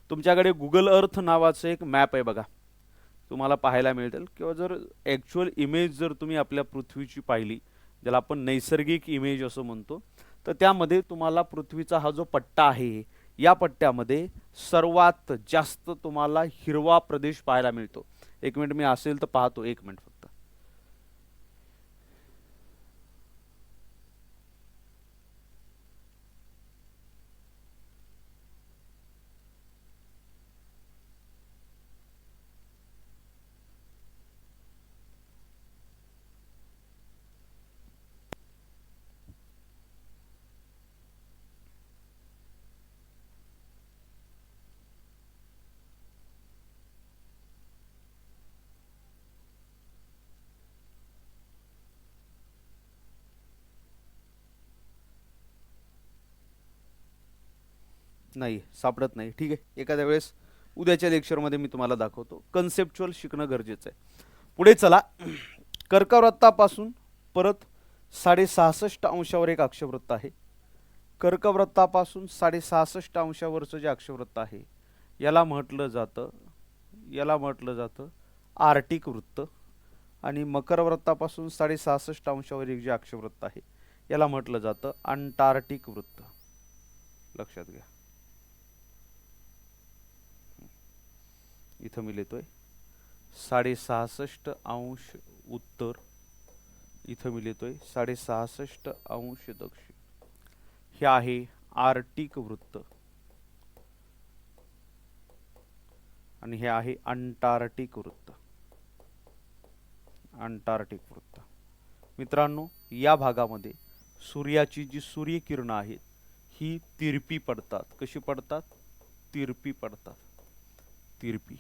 तुमच्याकडे गुगल अर्थ नावाचं एक मॅप आहे बघा, तुम्हाला पाहायला मिळतील. किंवा जर ॲक्च्युअल इमेज जर तुम्ही आपल्या पृथ्वीची पाहिली, ज्याला आपण नैसर्गिक इमेज असं म्हणतो, तर त्यामध्ये तुम्हाला पृथ्वीचा हा जो पट्टा आहे या पट्ट्यामध्ये सर्वात जास्त तुम्हाला हिरवा प्रदेश पाहायला मिळतो. एक मिनिट मी असेल तर पाहतो, एक मिनिट फक्त. नाही सापडत नाही, ठीक आहे, एखाद्या वेळेस उद्याच्या लेक्चरमध्ये मी तुम्हाला दाखवतो. कन्सेप्च्युअल शिकणं गरजेचं आहे. पुढे चला. कर्कवृत्तापासून परत 66.5 अंशावर एक अक्षवृत्त आहे. कर्कवृत्तापासून 66.5 अंशावरचं जे अक्षवृत्त आहे याला म्हटलं जातं आर्टिक वृत्त. आणि मकरवृत्तापासून 66.5 अंशावर एक जे अक्षवृत्त आहे याला म्हटलं जातं अंटार्क्टिक वृत्त. लक्षात घ्या, इथं मी लिहितोय 66.5 अंश उत्तर, इथं मी लिहितोय 66.5 अंश दक्षिण. हे आहे आर्टिक वृत्त आणि हे आहे अंटार्क्टिक वृत्त. अंटार्क्टिक वृत्त मित्रांनो, या भागामध्ये सूर्याची जी सूर्यकिरणं आहेत ही तिरपी पडतात. कशी पडतात? तिरपी पडतात. तिरपी.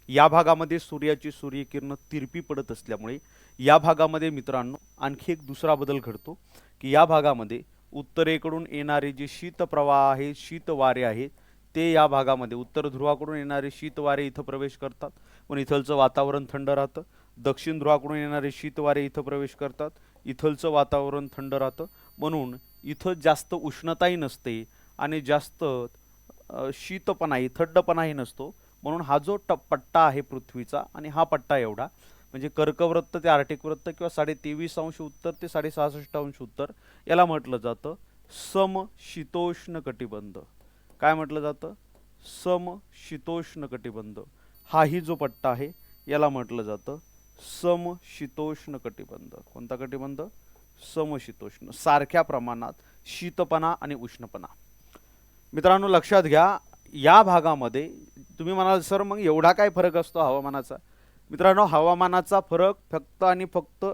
या भागामध्ये सूर्याची सूर्यकिरणं तिरपी पडत असल्यामुळे या भागामध्ये मित्रांनो आणखी एक दुसरा बदल घडतो की या भागामध्ये उत्तरेकडून येणारे जे शीतप्रवाह आहेत, शीत वारे आहेत, ते या भागामध्ये उत्तर ध्रुवाकडून येणारे शीत वारे इथं प्रवेश करतात, पण इथलचं वातावरण थंड राहतं. दक्षिण ध्रुवाकडून येणारे शीत वारे इथं प्रवेश करतात, इथलचं वातावरण थंड राहतं. म्हणून इथं जास्त उष्णताही नसते आणि जास्त शीतपणाही, थंडपणाही नसतो. म्हणून हा जो पट्टा आहे पृथ्वीचा आणि हा पट्टा एवढा म्हणजे कर्कवृत्त ते आर्टिक वृत्त किंवा 23.5 अंश उत्तर ते 66.5 अंश उत्तर याला म्हटलं जातं समशीतोष्ण कटिबंध. काय म्हटलं जातं? समशीतोष्ण कटिबंध. हाही जो पट्टा आहे याला म्हटलं जातं समशीतोष्ण कटिबंध. कोणता कटिबंध? समशीतोष्ण. सारख्या प्रमाणात शीतपणा आणि उष्णपणा. मित्रांनो लक्षात घ्या, या भागामध्ये तुम्ही म्हणाल सर मग एवढा काय फरक असतो हवामानाचा? मित्रांनो हवामानाचा फरक फक्त आणि फक्त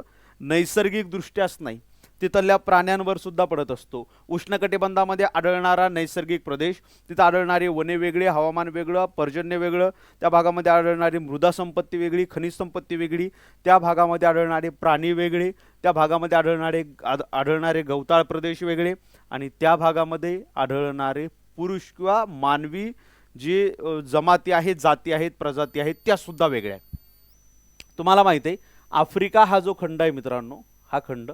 नैसर्गिक दृष्ट्याच नाही, तिथल्या प्राण्यांवर सुद्धा पडत असतो. उष्णकटिबंधामध्ये आढळणारा नैसर्गिक प्रदेश, तिथं आढळणारी वने वेगळी, हवामान वेगळं, पर्जन्य वेगळं, त्या भागामध्ये आढळणारी मृदा संपत्ती वेगळी, खनिज संपत्ती वेगळी, त्या भागामध्ये आढळणारे प्राणी वेगळे, त्या भागामध्ये आढळणारे गवताळ प्रदेश वेगळे आणि त्या भागामध्ये आढळणारे पुरुष किंवा मानवी जे जमाती आहेत, जाती आहेत, प्रजाती आहेत त्या सुद्धा वेगळ्या आहेत. तुम्हाला माहिती आहे आफ्रिका हा जो खंड आहे मित्रांनो, हा खंड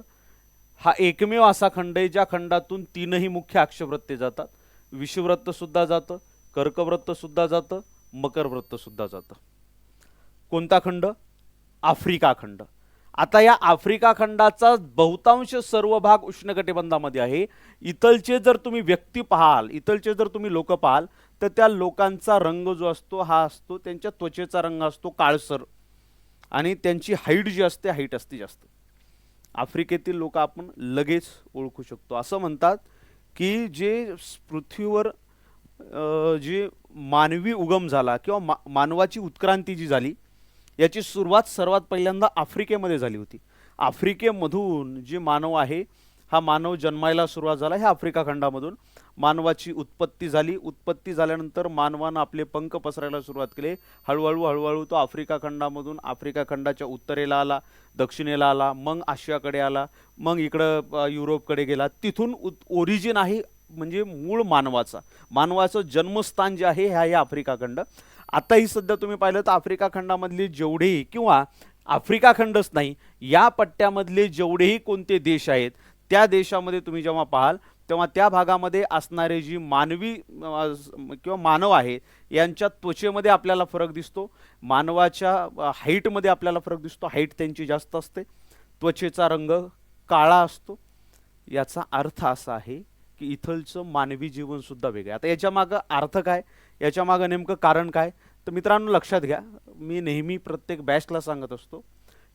हा एकमेव असा खंड आहे ज्या खंडातून तीनही मुख्य अक्षवृत्ते जातात. विषुववृत्त सुद्धा जातं, कर्कवृत्त सुद्धा जातं, मकरवृत्त सुद्धा जातं. कोणता खंड? आफ्रिका खंड. आता या आफ्रिका खंडाचा बहुतांश सर्व भाग उष्णकटिबंधामध्ये आहे. इथलचे जर तुम्ही व्यक्ती पाहाल, इथलचे जर तुम्ही लोक पाहाल तर त्या लोकांचा रंग जो असतो हा असतो, त्यांच्या त्वचेचा रंग असतो काळसर आणि त्यांची हाईट जी असते, हाईट असते जास्त. आफ्रिकेतील लोक आपण लगेच ओळखू शकतो. असं म्हणतात की जे पृथ्वीवर जे मानवी उगम झाला किंवा मानवाची उत्क्रांती जी झाली याची सुरुवात सर्वात पहिल्यांदा आफ्रिकेमध्ये झाली होती. आफ्रिकेमधून जे मानव आहे हा मानव जन्मायला सुरुवात झाला ह्या आफ्रिका खंडामधून. मानवाची उत्पत्ती झाली. उत्पत्ती झाल्यानंतर मानवानं आपले पंख पसरायला सुरुवात केली. हळूहळू तो आफ्रिका खंडामधून आफ्रिका खंडाच्या उत्तरेला आला, दक्षिणेला आला, मग आशियाकडे आला, मग इकडं युरोपकडे गेला. तिथून ओरिजिन आहे म्हणजे मूळ मानवाचं जन्मस्थान जे आहे हे आफ्रिका खंड. आताही सध्या तुम्ही पाहिलं तर आफ्रिका खंडामधले जेवढेही किंवा आफ्रिका खंडच नाही, या पट्ट्यामधले जेवढेही कोणते देश आहेत त्या देशामध्ये तुम्ही जेव्हा पाहाल तेव्हा त्या भागामध्ये असणारे जी मानवी किंवा मानव आहे यांच्या त्वचेमध्ये आपल्याला फरक दिसतो. मानवाच्या हाईटमध्ये आपल्याला फरक दिसतो. हाईट त्यांची जास्त असते, त्वचेचा रंग काळा असतो. याचा अर्थ असा आहे की इथलचं मानवी जीवन सुद्धा वेगळं. आता याच्या मागं अर्थ काय, याच्या मागं नेमकं कारण काय, तर मित्रांनो लक्षात घ्या, मी नेहमी प्रत्येक बॅचला सांगत असतो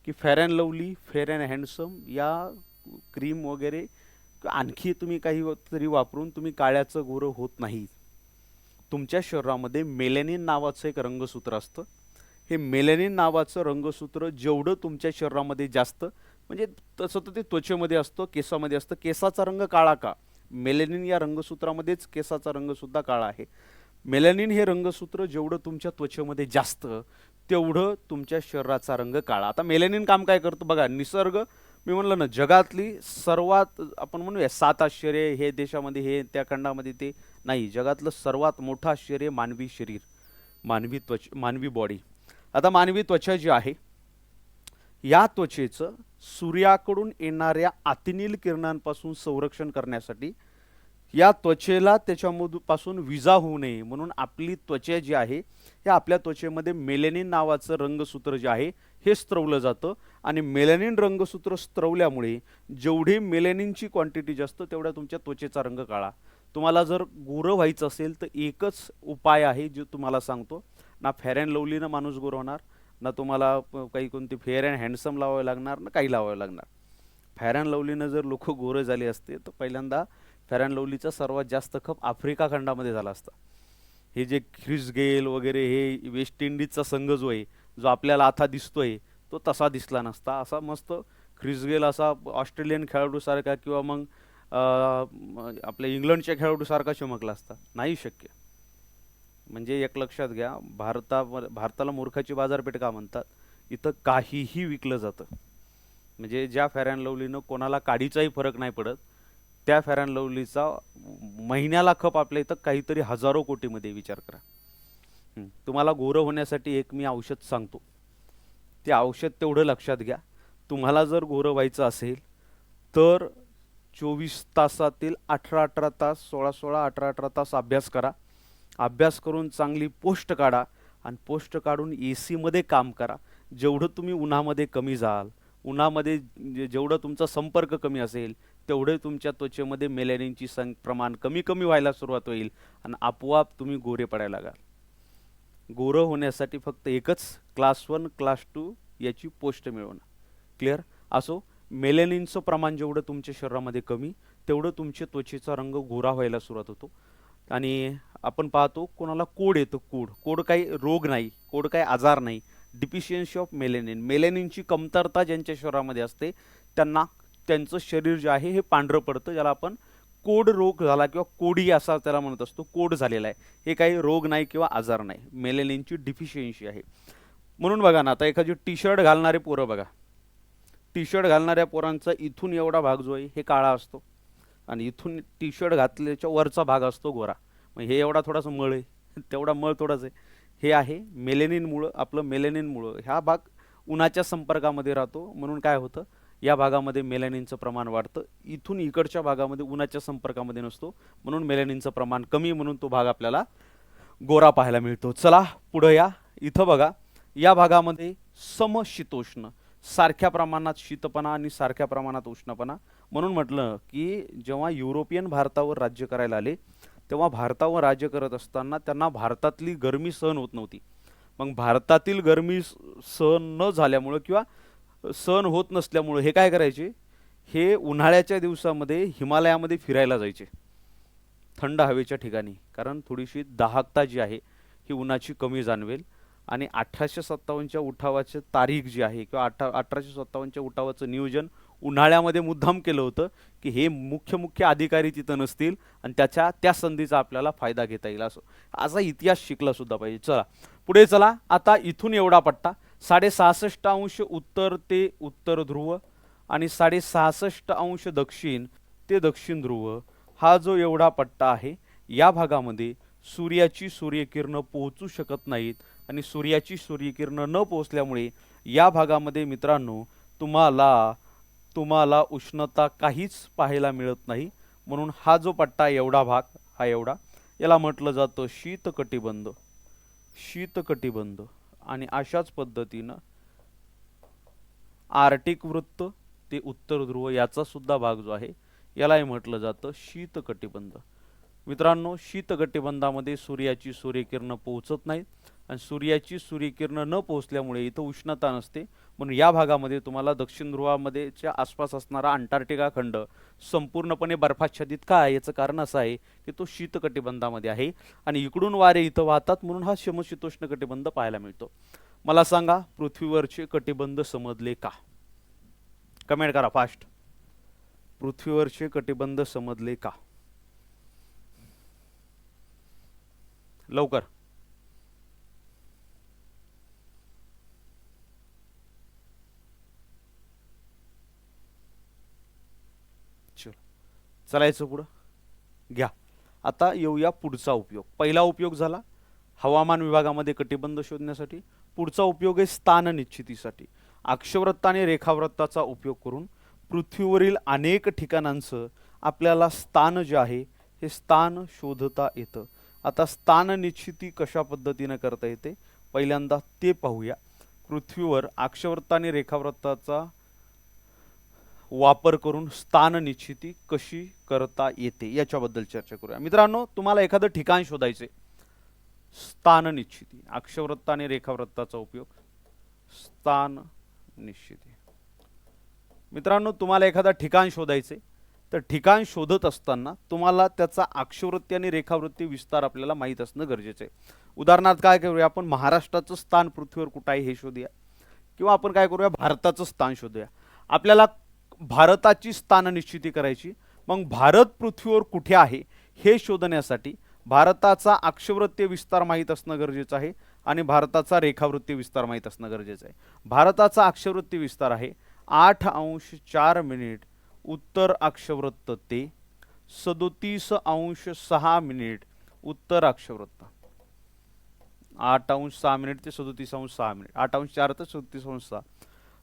की fair and lovely, fair and handsome या क्रीम वगैरे आणखी तुम्ही काही तरी वापरून तुम्ही काळ्याचं गोरं होत नाही. तुमच्या शरीरामध्ये मेलॅनिन नावाचं एक रंगसूत्र असतं. हे मेलॅनिन नावाचं रंगसूत्र जेवढं तुमच्या शरीरामध्ये जास्त, म्हणजे तसं तर ते त्वचेमध्ये असतं, केसामध्ये असतं. केसाचा रंग काळा का, मेलॅनिन या रंगसूत्रामध्येच केसाचा रंगसुद्धा काळा आहे. मेलॅनिन हे रंगसूत्र जेवढं तुमच्या त्वचेमध्ये जास्त तेवढं तुमच्या शरीराचा रंग काळा. आता मेलॅनिन काम काय करतं बघा. निसर्ग, मी म्हणलं ना, जगातली सर्वात आपण म्हणूया 7 आश्चर्य हे देशामध्ये, हे त्या खंडामध्ये ते नाही, जगातलं सर्वात मोठं आश्चर्य मानवी शरीर, मानवी बॉडी. आता मानवी त्वचा जी आहे या त्वचेचं सूर्याकडून येणाऱ्या अतिनील किरणांपासून संरक्षण करण्यासाठी या त्वचेला त्याच्यापासून विजा होऊ नये म्हणून आपली त्वचा जी आहे या आपल्या त्वचेमध्ये मेलॅनिन नावाचं रंगसूत्र जे आहे हे स्त्रवलं जातं. आणि मेलॅनिन रंगसूत्र स्त्रवल्यामुळे जेवढी मेलॅनिनची क्वांटिटी जास्त तेवढा तुमच्या त्वचेचा रंग काळा. तुम्हाला जर गोरं व्हायचं असेल तर एकच उपाय आहे जो तुम्हाला सांगतो. ना फेअर अँड लवलीनं माणूस गोरं होणार, ना तुम्हाला काही कोणती फेअर अँड हँडसम लावावे लागणार, ना काही लावावे लागणार. फेअर अँड लवलीनं जर लोक गोरे झाले असते तर पहिल्यांदा फेअर अँड लवलीचा सर्वात जास्त खप आफ्रिका खंडामध्ये झाला असता. हे जे ख्रिस गेल वगैरे हे वेस्ट इंडिजचा संघ जो आहे, जो आपल्याला आता दिसतोय तो तसा दिसला नसता. असा मस्त ख्रिस गेल असा ऑस्ट्रेलियन खेळाडूसारखा किंवा मग आपल्या इंग्लंडच्या खेळाडूसारखा चमकला असता. नाही शक्य. म्हणजे एक लक्षात घ्या, भारताला मूर्खाची बाजारपेठ का म्हणतात. इथं काहीही विकलं जातं. म्हणजे ज्या फेअर अँड लवलीनं कोणाला काडीचाही फरक नाही पडत त्या फेअर अँड लवलीचा महिन्याला खप आपल्या इथं काहीतरी हजारो कोटीमध्ये. विचार करा. तुम्हाला गोरं होण्यासाठी एक मी औषध सांगतो, ते औषध तेवढं लक्षात घ्या. तुम्हाला जर गोरं व्हायचं असेल तर 24 तासातील 18 तास, 16 18 तास अभ्यास करा. अभ्यास करून चांगली पोस्ट काढा आणि पोस्ट काढून AC मध्ये काम करा. जेवढं तुम्ही उन्हामध्ये कमी जाल, उन्हामध्ये जेवढं तुमचा संपर्क कमी असेल तेवढे तुमच्या त्वचेमध्ये मेलॅनिनची प्रमाण कमी कमी व्हायला सुरुवात होईल आणि आपोआप तुम्ही गोरे पडायला लागाल. गोरं होण्यासाठी फक्त एकच क्लास 1 क्लास 2 याची पोस्ट मिळवणं. क्लिअर असो. मेलॅनिनचं प्रमाण जेवढं तुमच्या शरीरामध्ये कमी तेवढं तुमच्या त्वचेचा रंग गोरा व्हायला सुरुवात होतो. आणि आपण पाहतो कोणाला कोड येतो. कोड काही रोग नाही, कोड काही आजार नाही. डिफिशियन्सी ऑफ मेलॅनिन, मेलॅनिनची कमतरता ज्यांच्या शरीरामध्ये असते त्यांना त्यांचं शरीर जे आहे हे पांढरं पडतं, ज्याला आपण कोड रोग झाला किंवा कोडी असा त्याला म्हणत असतो. कोड झालेला आहे. हे काही रोग नाही किंवा आजार नाही, मेलॅनिनची डिफिशियन्सी आहे. म्हणून बघा ना, आता एखादी टी-शर्ट घालणारे पोरं बघा, टी-शर्ट घालणाऱ्या पोरांचा इथून एवढा भाग जो आहे हे काळा असतो आणि इथून टी-शर्ट घातल्याच्या वरचा भाग असतो गोरा. मग हे एवढा थोडासा मळ आहे, तेवढा मळ थोडाच आहे. हे आहे मेलॅनिनमुळं. आपलं मेलॅनिनमुळं ह्या भाग उन्हाच्या संपर्कामध्ये राहतो म्हणून काय होतं, या भागामध्ये मेलॅनिनचं प्रमाण वाढतं. इथून इकडच्या भागामध्ये उन्हाच्या संपर्कामध्ये नसतो म्हणून मेलॅनिनचं प्रमाण कमी, म्हणून तो भाग आपल्याला गोरा पाहायला मिळतो. चला पुढे या. इथं बघा, या भागामध्ये समशीतोष्ण, सारख्या प्रमाणात शीतपणा आणि सारख्या प्रमाणात उष्णपणा. म्हणून म्हटलं की जेव्हा युरोपियन भारतावर राज्य करायला आले तेव्हा भारतावर राज्य करत असताना त्यांना भारतातली गरमी सहन होत नव्हती. मग भारतातील गरमी सहन न झाल्यामुळं किंवा सहन होत नसल्यामुळं हे काय करायचे, हे उन्हाळ्याच्या दिवसामध्ये हिमालयामध्ये फिरायला जायचे थंड हवेच्या ठिकाणी. कारण थोडीशी दाहकता जी आहे ही उन्हाची कमी जाणवेल. आणि 1857च्या उठावाची तारीख जी आहे किंवा 1857च्या उठावाचं नियोजन उन्हाळ्यामध्ये मुद्दाम केलं होतं की हे मुख्य अधिकारी तिथं नसतील आणि त्या संधीचा आपल्याला फायदा घेता येईल. असं असा इतिहास शिकला सुद्धा पाहिजे. चला पुढे चला. आता इथून एवढा पट्टा 66.5 उत्तर ते उत्तर ध्रुव आणि 66.5 दक्षिण ते दक्षिण ध्रुव, हा जो एवढा पट्टा आहे या भागामध्ये सूर्याची सूर्यकिरणं पोहोचू शकत नाहीत आणि सूर्याची सूर्यकिरणं न पोहोचल्यामुळे या भागामध्ये मित्रांनो तुम्हाला उष्णता काहीच पाहायला मिळत नाही. म्हणून हा जो पट्टा एवढा भाग, हा एवढा, याला म्हटलं जातं शीतकटिबंध. शीतकटिबंध. आणि अशाच पद्धतीनं आर्टिक वृत्त ते उत्तर ध्रुव याचा सुद्धा भाग जो आहे यालाही म्हटलं जातं शीतकटिबंध. मित्रांनो, शीतकटिबंधामध्ये सूर्याची सूर्यकिरणं पोहोचत नाहीत आणि सूर्याची सूर्यकिरणं न पोहोचल्यामुळे इथं उष्णता नसते. म्हणून या भागामध्ये तुम्हाला दक्षिण ध्रुवामध्येच्या आसपास असणारा अंटार्क्टिका खंड संपूर्णपणे बर्फाच्छादित का आहे, याचं कारण असं आहे की तो शीतकटिबंधामध्ये आहे आणि इकडून वारे इथं वाहतात, म्हणून हा समशीतोष्ण कटिबंध पाहायला मिळतो. मला सांगा, पृथ्वीवरचे कटिबंध समजले का? कमेंट करा फास्ट. पृथ्वीवरचे कटिबंध समजले का? लवकर. चलायचं पुढं घ्या. आता येऊया पुढचा उपयोग. पहिला उपयोग झाला हवामान विभागामध्ये कटिबंध शोधण्यासाठी. पुढचा उपयोग आहे स्थान निश्चितीसाठी. अक्षवृत्त आणि रेखावृत्ताचा उपयोग करून पृथ्वीवरील अनेक ठिकाणांचं आपल्याला स्थान जे आहे हे स्थान शोधता येतं. आता स्थान निश्चिती कशा पद्धतीने करता येते पहिल्यांदा ते पाहूया. पृथ्वीवर अक्षवृत्त आणि रेखावृत्ताचा वापर करून स्थान निश्चिती कशी करता येते याच्याबद्दल चर्चा करूया. मित्रांनो, तुम्हाला एखादं ठिकाण शोधायचे, स्थान निश्चिती, अक्षवृत्त आणि रेखावृत्ताचा उपयोग, स्थान निश्चिती. मित्रांनो, तुम्हाला एखादा ठिकाण शोधायचे, तर ठिकाण शोधत असताना तुम्हाला त्याचा अक्षवृत्ती आणि रेखावृत्ती विस्तार आपल्याला माहीत असणं गरजेचं आहे. उदाहरणार्थ काय करूया आपण, महाराष्ट्राचं स्थान पृथ्वीवर कुठं आहे हे शोधूया, किंवा आपण काय करूया भारताचं स्थान शोधूया. आपल्याला भारताची स्थान निश्चिती करायची. मग भारत पृथ्वीवर कुठे आहे हे शोधण्यासाठी भारताचा अक्षवृत्तीय विस्तार माहीत असणं गरजेचं आहे आणि भारताचा रेखावृत्तीय विस्तार माहीत असणं गरजेचं आहे. भारताचा अक्षवृत्तीय विस्तार आहे 8°4' उत्तर अक्षवृत्त ते 37°6' उत्तर अक्षवृत्त. 8°6' ते 37°6', 8°4 ते 37°6.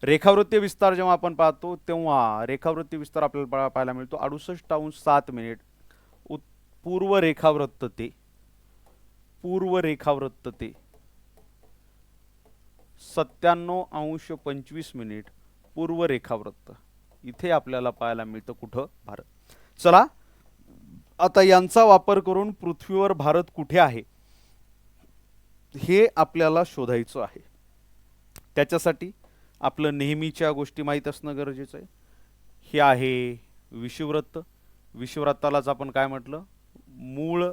रेखावृत्तीय विस्तार जेव्हा आपण पाहतो तेव्हा रेखावृत्तीय विस्तार आपल्याला पाहायला मिळतो 68°7' पूर्व रेखावृत्त ते 97°25' पूर्व रेखावृत्त. इथे आपल्याला पाहायला मिळतं कुठं, भारत. चला आता यांचा वापर करून पृथ्वीवर भारत कुठे आहे हे आपल्याला शोधायचं आहे. त्याच्यासाठी आपलं नेहमीच्या गोष्टी माहीत असणं गरजेचं आहे. हे आहे विषुववृत्त. विषुववृत्तालाच आपण काय म्हटलं, मूळ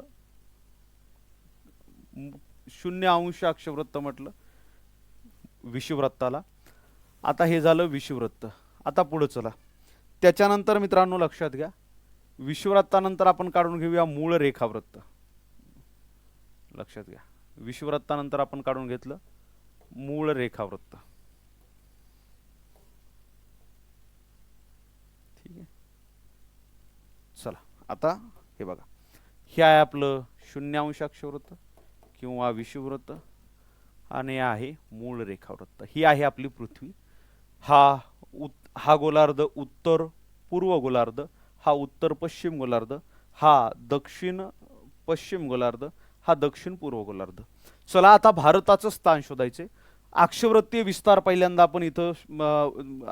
0° अक्षवृत्त म्हटलं विषुववृत्ताला. आता हे झालं विषुववृत्त. आता पुढे चला. त्याच्यानंतर मित्रांनो लक्षात घ्या, विषुववृत्तानंतर आपण काढून घेऊया मूळ रेखावृत्त. लक्षात घ्या, विषुववृत्तानंतर आपण काढून घेतलं मूळ रेखावृत्त. ठीक आहे. चला आता हे बघा, हे आहे आपलं 0° अक्षवृत्त किंवा विषुववृत्त आणि आहे मूळ रेखावृत्त. ही आहे आपली पृथ्वी. हा गोलार्ध उत्तर पूर्व गोलार्ध, हा उत्तर पश्चिम गोलार्ध, हा दक्षिण पश्चिम गोलार्ध, हा दक्षिण पूर्व गोलार्ध. चला आता भारताचं स्थान शोधायचे. अक्षवृत्तीय विस्तार पहिल्यांदा आपण इथं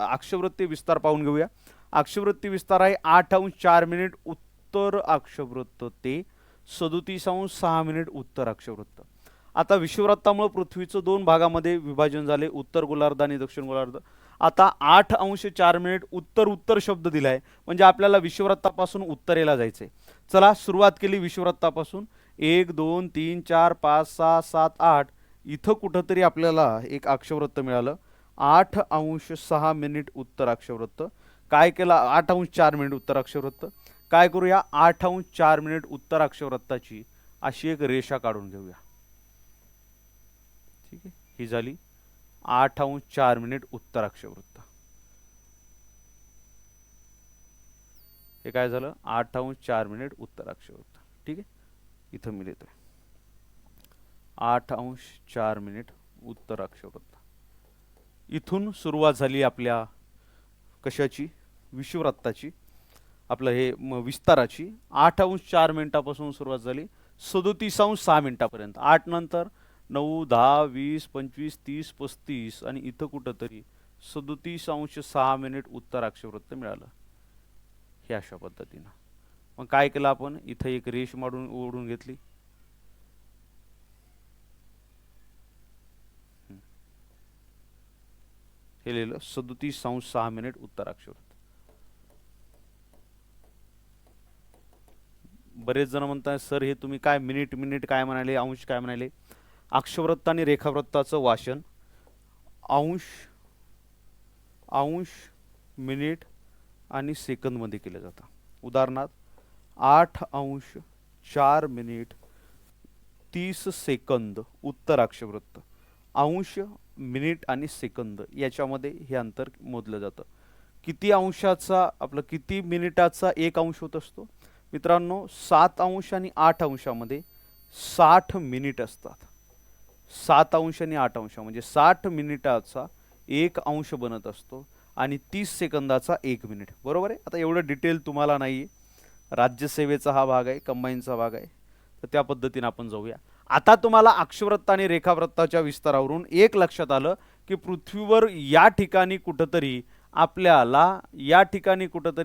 अक्षवृत्तीय विस्तार पाहून घेऊया. अक्षवृत्तीय विस्तार आहे 8°4' उत्तर अक्षवृत्त ते 37°6' उत्तर अक्षवृत्त. आता विषुववृत्तामुळे पृथ्वीचं दोन भागामध्ये विभाजन झाले, उत्तर गोलार्ध आणि दक्षिण गोलार्ध. आता 8°4' उत्तर उत्तर शब्द दिलाय म्हणजे आपल्याला विषुववृत्तापासून उत्तरेला जायचंय. चला सुरुवात केली विषुववृत्तापासून. 1 2 3 4 5 6 7 8 इथं कुठंतरी आपल्याला एक अक्षवृत्त मिळालं 8°6' उत्तर अक्षवृत्त. काय केलं 8 अंश 4 मिनिट उत्तर अक्षवृत्त. काय करूया 8 अंश 4 मिनिट उत्तर अक्षवृत्ताची अशी एक रेषा काढून घेऊया. ठीक आहे, ही झाली 8 अंश 4 मिनिट उत्तर अक्षवृत्त. हे काय झालं 8 अंश 4 मिनिट उत्तर अक्षवृत्त. ठीक आहे, इथं मी लिहितोय 8 अंश 4 मिनिट उत्तर अक्षवृत्त. इथून सुरुवात झाली आपल्या कशाची विषुववृत्ताची, आपलं हे विस्ताराची. 8 अंश 4 मिनिटापासून सुरुवात झाली 37 अंश 6 मिनिटापर्यंत. 8 नंतर 9 10 20 25 30 35 आणि इथं कुठंतरी 37 अंश 6 मिनिट उत्तर अक्षवृत्त मिळालं. हे अशा पद्धतीनं मग काय केलं आपण इथं एक रेष मारून ओढून घेतली. हे लिहिलं 37 अंश 6 मिनिट उत्तर अक्षवृत्त. बरेच जण म्हणतात सर हे तुम्ही काय मिनिट मिनिट काय म्हणाले, अंश काय म्हणाले. अक्षवृत्त आणि रेखावृत्ताचं वाचन अंश अंश मिनिट आणि सेकंद मध्ये केलं जातं. उदाहरणार्थ 8 अंश 4 मिनिट 30 सेकंद उत्तर अक्षवृत्त. अंश मिनिट आणि सेकंद याच्यामध्ये हे अंतर मोजलं जातं. किती अंशाचा आपलं किती मिनिटाचा एक अंश होत असतो मित्रांनो 7 अंश आणि 8 अंशामध्ये 60 मिनिट असतात. 7 अंश आणि 8 अंश म्हणजे 60 मिनिटाचा एक अंश बनत असतो आणि 30 सेकंदाचा 1 मिनिट. बरोबर आहे. आता एवढं डिटेल तुम्हाला नाही आहे, राज्यसेवेचा हा भाग आहे, कंबाईनचा भाग आहे, तर त्या पद्धतीने आपण जाऊया. आता तुम्हाला अक्षवृत्त आणि रेखावृत्ताच्या विस्तारावरून एक लक्षात आलं की पृथ्वीवर या ठिकाणी कुठंतरी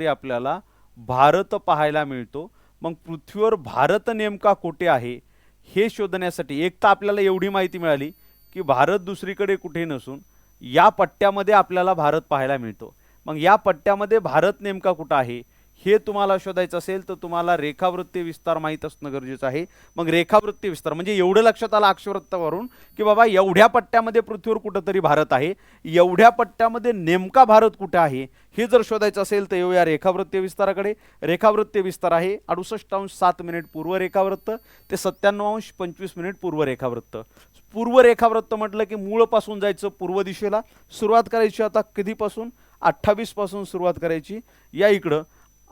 आपल्याला भारत पाहायला मिळतो. मग पृथ्वीवर भारत नेमका कुठे आहे हे शोधण्यासाठी एक तर आपल्याला एवढी माहिती मिळाली की भारत दुसरीकडे कुठे नसून या पट्ट्यामध्ये आपल्याला भारत पाहायला मिळतो. मग या पट्ट्यामध्ये भारत नेमका कुठे आहे हे तुम्हाला शोधायचं असेल तर तुम्हाला रेखावृत्तीय विस्तार माहीत असणं गरजेचं आहे. मग रेखावृत्तीय विस्तार म्हणजे एवढं लक्षात आलं अक्षवृत्तावरून की बाबा एवढ्या पट्ट्यामध्ये पृथ्वीवर कुठेतरी भारत आहे, एवढ्या पट्ट्यामध्ये नेमका भारत कुठे आहे हे जर शोधायचं असेल तर येऊया रेखावृत्तीय विस्ताराकडे. रेखावृत्तीय विस्तार आहे 68 अंश 7 मिनिट पूर्व रेखावृत्त ते 97 अंश 25 मिनिट पूर्व रेखावृत्त. पूर्व रेखावृत्त म्हटलं की मूळपासून जायचं पूर्व दिशेला. सुरुवात करायची आता कधीपासून 28 पासून सुरुवात करायची या इकडं,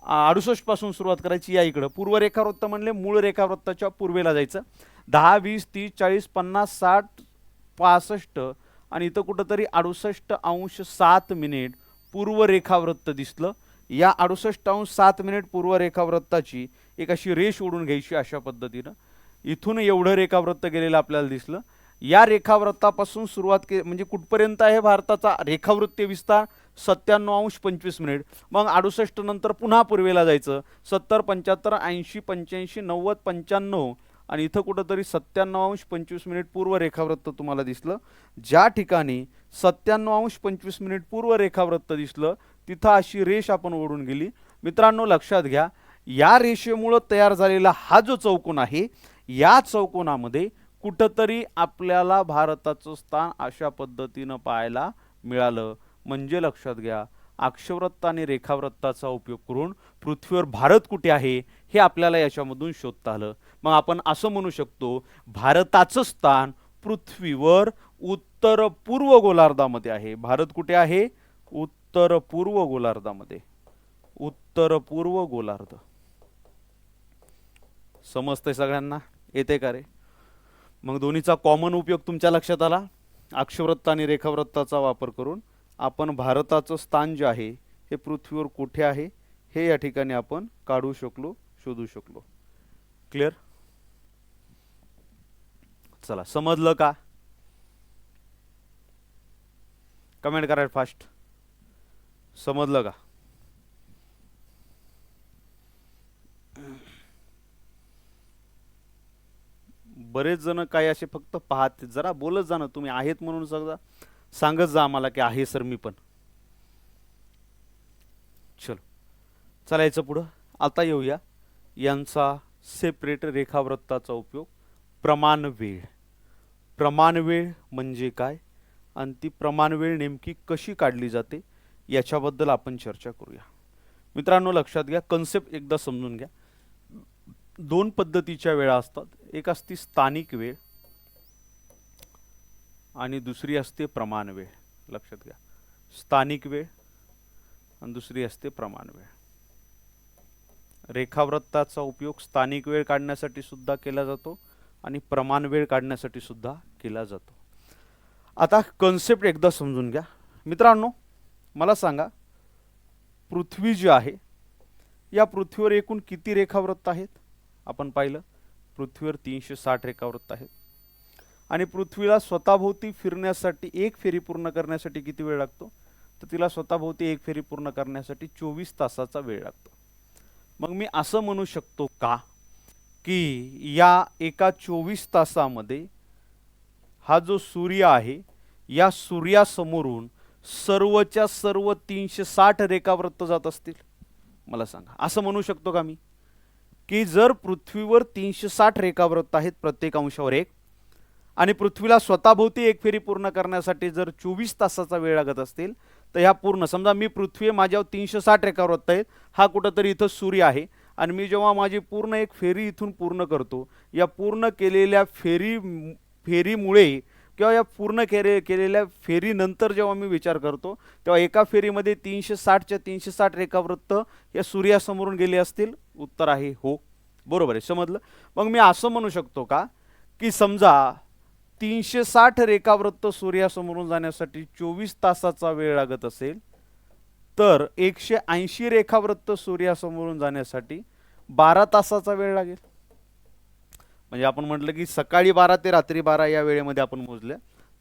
68 पासून सुरुवात करायची या इकडं. पूर्व रेखावृत्त म्हणले मूळ रेखावृत्ताच्या पूर्वेला जायचं. 10 20 30 40 50 60 65 आणि इथं कुठंतरी 68 अंश 7 मिनिट पूर्व रेखावृत्त दिसलं. या 68 अंश 7 मिनिट पूर्व रेखावृत्ताची एक अशी रेष ओढून घ्यायची अशा पद्धतीनं. इथून एवढं रेखावृत्त गेलेलं आपल्याला दिसलं. या रेखावृत्तापासून सुरुवात म्हणजे कुठपर्यंत आहे भारताचा रेखावृत्तीय विस्तार 97 अंश 25 मिनिट. मग 68 नंतर पुन्हा पूर्वेला जायचं 70 75 80 85 90 95 आणि इथं कुठंतरी 97 अंश 25 मिनिट पूर्व रेखावृत्त तुम्हाला दिसलं. ज्या ठिकाणी 97 अंश 25 मिनिट पूर्व रेखावृत्त दिसलं तिथं अशी रेष आपण ओढून गेली. मित्रांनो लक्षात घ्या या रेषेमुळे तयार झालेला हा जो चौकोन आहे या चौकोनामध्ये कुठंतरी आपल्याला भारताचं स्थान अशा पद्धतीनं पाहायला मिळालं. म्हणजे लक्षात घ्या अक्षवृत्त आणि रेखावृत्ताचा उपयोग करून पृथ्वीवर भारत कुठे आहे हे आपल्याला याच्यामधून शोधता आलं. मग आपण असं म्हणू शकतो भारताचं स्थान पृथ्वीवर उत्तर पूर्व गोलार्धामध्ये आहे. भारत कुठे आहे उत्तर पूर्व गोलार्धामध्ये. उत्तर पूर्व गोलार्ध समजतंय सगळ्यांना, येते का रे. मग दोन्हीचा कॉमन उपयोग तुमच्या लक्षात आला. अक्षवृत्त आणि रेखावृत्ताचा वापर करून आपण भारताचं स्थान जे आहे हे पृथ्वीवर कुठे आहे हे या ठिकाणी आपण काढू शकलो, शोधू शकलो. क्लिअर. चला समजलं का. कमेंट करा फास्ट. समजलं का. बरेच जण काय असे फक्त पाहत जरा बोलत जा ना तुम्ही आहेत म्हणून सगळं सांगत जा आम्हाला की आहे सर मी पण. चलो चालायचं पुढं. आता येऊया यांचा सेपरेट रेखावृत्ताचा उपयोग. प्रमाणवेळ. प्रमाणवेळ म्हणजे काय आणि ती प्रमाणवेळ नेमकी कशी काढली जाते याच्याबद्दल आपण चर्चा करूया. मित्रांनो लक्षात घ्या, कन्सेप्ट एकदा समजून घ्या. दोन पद्धतीच्या वेळा असतात. एक असते स्थानिक वेळ आणि दुसरी असते प्रमाण वेळ. लक्षात घ्या, स्थानिक वेळ आणि दुसरी असते प्रमाण वेळ. रेखावृत्ताचा उपयोग स्थानिक वेळ काढण्यासाठी सुद्धा केला जातो आणि प्रमाण वेळ काढण्यासाठी सुद्धा केला जातो. आता कन्सेप्ट एकदा समजून घ्या. मित्रांनो मला सांगा, पृथ्वी जी आहे या पृथ्वीवर एकूण किती रेखावृत्त आहेत? आपण पाहिलं पृथ्वीवर 360 रेखावृत्त आहेत आणि पृथ्वीला स्वतःभोवती फिरण्यासाठी एक फेरी पूर्ण करण्यासाठी किती वेळ लागतो? तर तिला स्वतःभोवती एक फेरी पूर्ण करण्यासाठी 24 तासाचा वेळ लागतो. मग मी असं म्हणू शकतो का की या एका 24 तासामध्ये हा जो सूर्य आहे या सूर्यासमोरून सर्वच्या सर्व 360 रेखावृत्त जात असतील? मला सांगा, असं म्हणू शकतो का मी की जर पृथ्वीवर 360 रेखावृत्त आहेत प्रत्येक अंशावर एक आणि पृथ्वीला स्वतःभोवती एक फेरी पूर्ण करण्यासाठी जर 24 तासाचा वेळ लागत असतील तर ह्या पूर्ण, समजा मी पृथ्वी माझ्यावर 360 रेखावृत्त आहेत, हा कुठंतरी इथं सूर्य आहे आणि मी जेव्हा माझी पूर्ण एक फेरी इथून पूर्ण करतो, या पूर्ण केलेल्या फेरीमुळे किंवा या पूर्ण केलेल्या फेरीनंतर जेव्हा मी विचार करतो तेव्हा एका फेरीमध्ये 360च्या 360 रेखावृत्त या सूर्यासमोरून गेले असतील? उत्तर आहे हो, बरोबर आहे. समजलं? मग मी असं म्हणू शकतो का की समजा 360 रेखावृत्त सूर्यासमोरून जाण्यासाठी 24 तासाचा वेळ लागत असेल तर 180 रेखावृत्त सूर्यासमोरून जाण्यासाठी 12 तासाचा वेळ लागेल. म्हणजे आपण म्हटलं की सकाळी 12 ते रात्री 12 या वेळेमध्ये आपण मोजल्या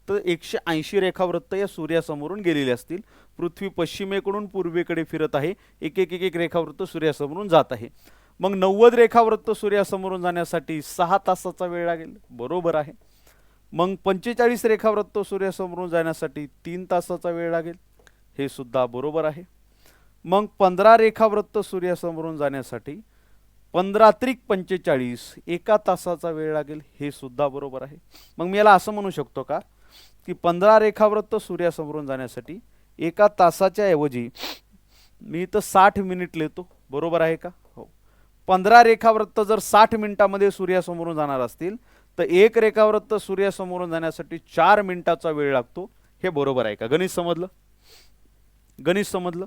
तर 180 रेखावृत्त या सूर्यासमोरून गेलेले असतील. पृथ्वी पश्चिमेकडून पूर्वेकडे फिरत आहे, एक एक एक एक रेखावृत्त सूर्यासमोरून जात आहे. मग 90 रेखावृत्त सूर्यासमोरून जाण्यासाठी 6 तासाचा वेळ लागेल, बरोबर आहे. मग 45 रेखावृत्त सूर्यासमोरून जाण्यासाठी 3 तासाचा वेळ लागेल, हे सुद्धा बरोबर आहे. मग 15 रेखावृत्त सूर्यासमोरून जाण्यासाठी 15 त्रिक 45 एका तासाचा वेळ लागेल, हे सुद्धा बरोबर आहे. मग मी याला असं म्हणू शकतो का की 15 रेखावृत्त सूर्यासमोरून जाण्यासाठी एका तासाच्या ऐवजी मी इथं 60 मिनिट लिहितो, बरोबर आहे का? हो. 15 रेखावृत्त जर 60 मिनिटांमध्ये सूर्यासमोरून जाणार असतील तर एक रेखावृत्त सूर्यासमोरून जाण्यासाठी 4 मिनिटाचा वेळ लागतो, हे बरोबर आहे का? गणित समजलं? गणित समजलं?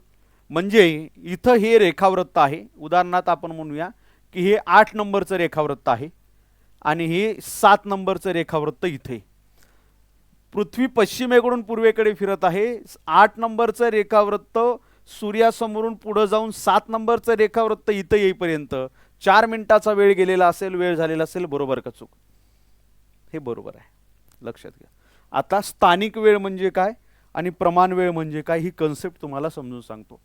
म्हणजे इथं हे रेखावृत्त आहे, उदाहरणार्थ आपण म्हणूया की हे 8 नंबरचं रेखावृत्त आहे आणि हे 7 नंबरचं रेखावृत्त इथे. पृथ्वी पश्चिमेकडून पूर्वेकडे फिरत आहे. 8 नंबरचं रेखावृत्त सूर्यासमोरून पुढे जाऊन 7 नंबरचं रेखावृत्त इथं येईपर्यंत 4 मिनिटाचा वेळ गेलेला असेल, वेळ झालेला असेल, बरोबर का चूक? हे बरोबर आहे, लक्षात घ्या. आता स्थानिक वेळ म्हणजे काय आणि प्रमाण वेळ म्हणजे काय ही कन्सेप्ट तुम्हाला समजून सांगतो.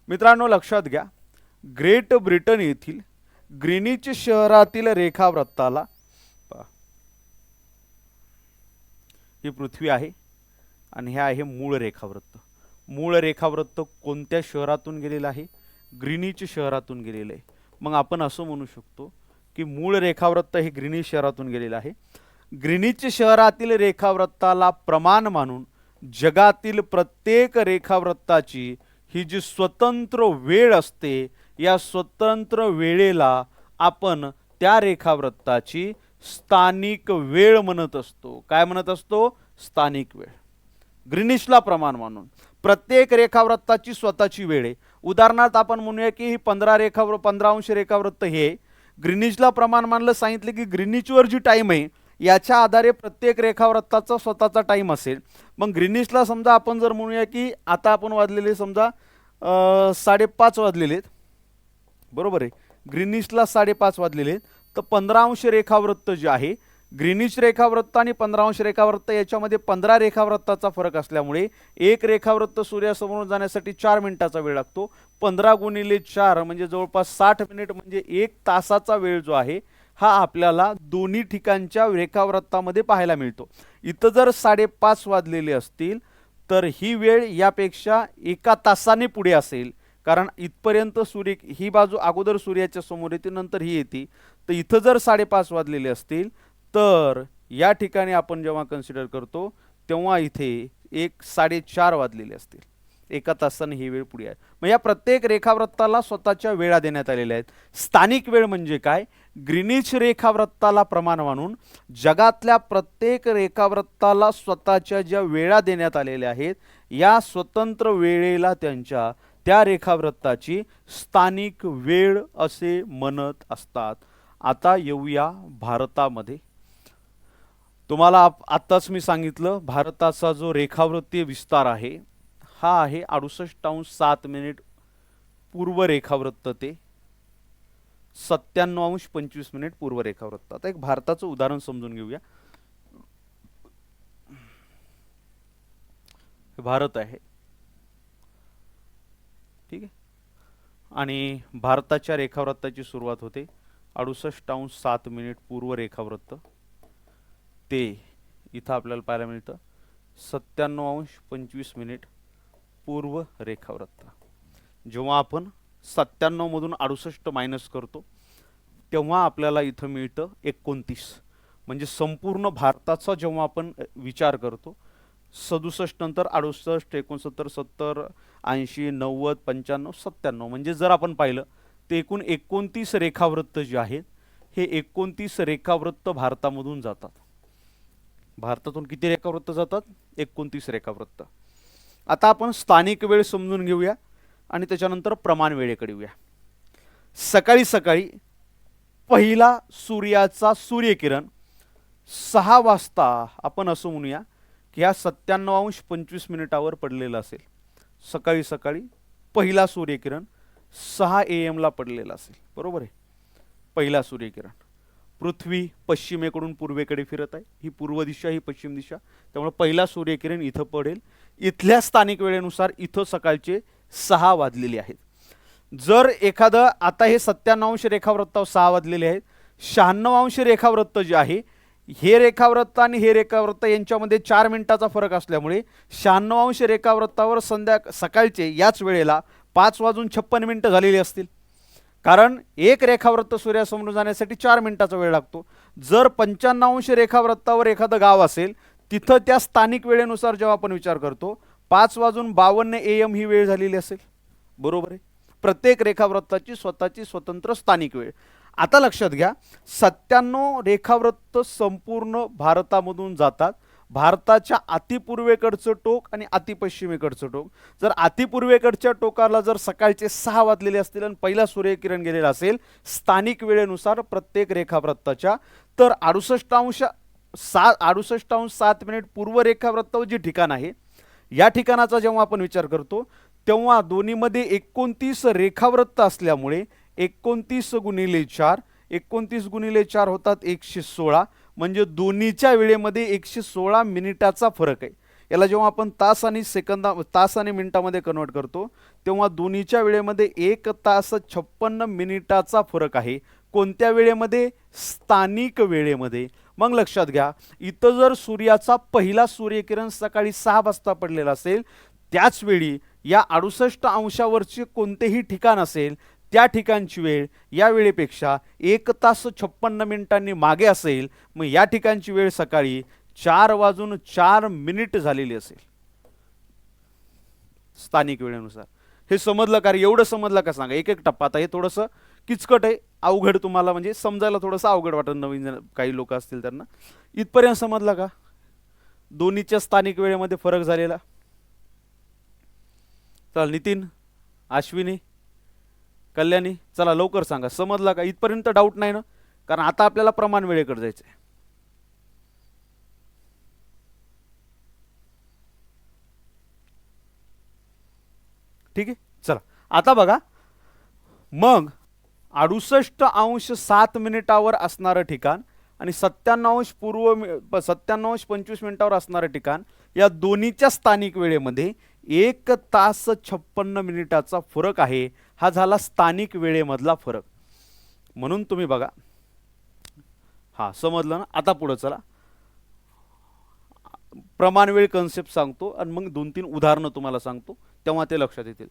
मित्रांनो लक्षात घ्या, ग्रेट ब्रिटन येथील ग्रीनिच शहरातील रेखावृत्ताला, ही पृथ्वी आहे आणि हे आहे मूळ रेखावृत्त. मूळ रेखावृत्त कोणत्या शहरातून गेलेलं आहे? ग्रीनिच शहरातून गेलेलं आहे. मग आपण असं म्हणू शकतो की मूळ रेखावृत्त हे ग्रीनिच शहरातून गेलेलं आहे. ग्रीनिच शहरातील रेखावृत्ताला प्रमाण मानून जगातील प्रत्येक रेखावृत्ताची ही जी स्वतंत्र वेळ असते, या स्वतंत्र वेळेला आपण त्या रेखावृत्ताची स्थानिक वेळ म्हणत असतो. काय म्हणत असतो? स्थानिक वेळ. ग्रीनिशला प्रमाण मानून प्रत्येक रेखावृत्ताची स्वतःची वेळ आहे. उदाहरणार्थ आपण म्हणूया की ही 15 अंश रेखावृत्त हे ग्रीनिशला प्रमाण मानलं, सांगितलं की ग्रीनिचवर जी टाइम आहे याच्या आधारे प्रत्येक रेखावृत्ताचा स्वतःचा टाइम असेल. मग ग्रीनिशला समजा आपण जर म्हणूया की आता आपण वाजलेले समजा 5:30 वाजलेले आहेत, बरोबर आहे. ग्रीनिशला 5:30 वाजलेले आहेत, तर 15 अंश रेखावृत्त जे आहे, ग्रीनिश रेखावृत्त आणि 15 अंश रेखावृत्त याच्यामध्ये 15 रेखावृत्ताचा फरक असल्यामुळे एक रेखावृत्त सूर्यासमोरून जाण्यासाठी 4 मिनिटाचा वेळ लागतो. 15 गुणिले 4 म्हणजे जवळपास 60 मिनिट, म्हणजे 1 तासाचा वेळ जो आहे हा आपल्याला दोन्ही ठिकाणच्या रेखावृत्तामध्ये पाहायला मिळतो. इथं जर 5:30 वाजलेले असतील तर ही वेळ यापेक्षा 1 तासाने पुढे असेल, कारण इथपर्यंत सूर्य, ही बाजू अगोदर सूर्याच्या समोर येते नंतर ही येते. तर इथं जर 5:30 वाजलेले असतील तर या ठिकाणी आपण जेव्हा कन्सिडर करतो तेव्हा इथे 1 4:30 वाजलेले असतील. एका तासाने ही वेळ पुढे आहे. मग या प्रत्येक रेखावृत्ताला स्वतःच्या वेळा देण्यात आलेल्या आहेत. स्थानिक वेळ म्हणजे काय? ग्रीनिच रेखावृत्ताला प्रमाण मानून जगातल्या प्रत्येक रेखावृत्ताला स्वतःच्या ज्या वेळा देण्यात आलेल्या आहेत, या स्वतंत्र वेळेला त्यांच्या त्या रेखावृत्ताची स्थानिक वेळ असे म्हणत असतात. आता येऊया भारतामध्ये. तुम्हाला आत्ताच मी सांगितलं, भारताचा जो रेखावृत्तीय विस्तार आहे हा आहे 68.7 पूर्व रेखावृत्त ते 97.25 पूर्व रेखावृत्त. आता एक भारताचं उदाहरण समजून घेऊया. भारत आहे, ठीक आहे, आणि भारताच्या रेखावृत्ताची सुरुवात होते 68.7 पूर्व रेखावृत्त ते इथं आपल्याला पाहायला मिळतं 97.25 पूर्व रेखावृत्त. जेव्हा आपण 97 मधून 68 मायनस करतो तेव्हा आपल्याला इथं मिळतं 29. म्हणजे संपूर्ण भारताचा जेव्हा आपण विचार करतो 67 नंतर 68, 69, 70, 80, 90, 95, 97, म्हणजे जर आपण पाहिलं तर एकूण 29 रेखावृत्त जे आहेत हे 29 रेखावृत्त भारतामधून जातात. भारतातून किती रेखावृत्त जातात? 29 रेखावृत्त. आता आपण स्थानिक वेळ समजून घेऊया आणि त्याच्यानंतर प्रमाण वेळेकडे येऊया. सकाळी सकाळी पहिला सूर्याचा सूर्यकिरण 6 वाजता आपण असं म्हणूया की ह्या 97.25 पडलेला असेल. सकाळी सकाळी पहिला सूर्यकिरण 6 AM ला पडलेला असेल, बरोबर आहे. पहिला सूर्यकिरण. पृथ्वी पश्चिमेकडून पूर्वेकडे फिरत आहे, ही पूर्व दिशा, ही पश्चिम दिशा, त्यामुळे पहिला सूर्यकिरण इथं पडेल. इथल्या स्थानिक वेळेनुसार इथं सकाळचे 6 वाजलेले आहेत. जर एखादं आता हे 97 रेखावृत्तावर 6 वाजलेले आहेत, 96 रेखावृत्त जे आहे हे रेखावृत्त आणि हे रेखावृत्त यांच्यामध्ये 4 मिनिटाचा फरक असल्यामुळे 96 रेखावृत्तावर सकाळचे याच वेळेला 5:56 झालेले असतील. कारण एक रेखावृत्त सूर्यासमोर जाण्यासाठी 4 मिनिटाचा वेळ लागतो. जर 95 रेखावृत्तावर एखादं गाव असेल तिथं त्या स्थानिक वेळेनुसार जेव्हा आपण विचार करतो 5:52 AM ही वेळ झालेली असेल, बरोबर आहे. प्रत्येक रेखावृत्ताची स्वतःची स्वतंत्र स्थानिक वेळ. आता लक्षात घ्या, 97 रेखावृत्त संपूर्ण भारतामधून जातात. भारताच्या अतिपूर्वेकडचं टोक आणि अतिपश्चिमेकडचं टोक. जर अतिपूर्वेकडच्या टोकाला जर सकाळचे 6 वाजलेले असतील आणि पहिला सूर्यकिरण गेलेला असेल स्थानिक वेळेनुसार प्रत्येक रेखावृत्ताच्या, तर 68.7 पूर्व रेखावृत्तावर जे ठिकाण आहे या ठिकाणाचा जेव्हा आपण विचार करतो तेव्हा दोन्हीमध्ये 29 रेखावृत्त असल्यामुळे 29 गुणिले 4, 29 गुणिले 4 होतात 116. म्हणजे दोन्हीच्या वेळेमध्ये 116 मिनिटाचा फरक आहे. याला जेव्हा आपण तास आणि मिनिटामध्ये कन्वर्ट करतो तेव्हा दोन्हीच्या वेळेमध्ये 1 तास 56 मिनिटाचा फरक आहे. कोणत्या वेळेमध्ये? स्थानिक वेळेमध्ये. मग लक्षात घ्या, इथं जर सूर्याचा पहिला सूर्यकिरण सकाळी 6 वाजता पडलेला असेल, त्याच वेळी या 68° कोणतेही ठिकाण असेल त्या ठिकाणची वेळ या वेळेपेक्षा 1 तास 56 मिनिटांनी मागे असेल. मग या ठिकाणची वेळ सकाळी 4:04 झालेली असेल स्थानिक वेळेनुसार. हे समजलं का? एवढं समजलं का सांगा? एक एक टप्पा. आता हे थोडंसं किचकट आहे, अवघड, तुम्हाला म्हणजे समजायला थोडंसं अवघड वाटत नवीन काही लोक असतील त्यांना. इथपर्यंत समजलं का? दोन्हीच्या स्थानिक वेळेमध्ये फरक झालेला. चला नितीन, अश्विनी, कल्याणी, चला लवकर सांगा, समजला का? इथपर्यंत डाऊट नाही ना? कारण आता आपल्याला प्रमाण वेळेकडे जायचंय. ठीक आहे, चला आता बघा. मग 68.7 असणारं ठिकाण आणि 97.25 असणारं ठिकाण, या दोन्हीच्या स्थानिक वेळेमध्ये 1 तास 56 मिनिटाचा फरक आहे. हा झाला स्थानिक वेळेमधला फरक. म्हणून तुम्ही बघा, हा समजलं ना? आता पुढे चला, प्रमाण वेळ कन्सेप्ट सांगतो आणि मग 2-3 उदाहरणं तुम्हाला सांगतो, तेव्हा ते लक्षात येतील.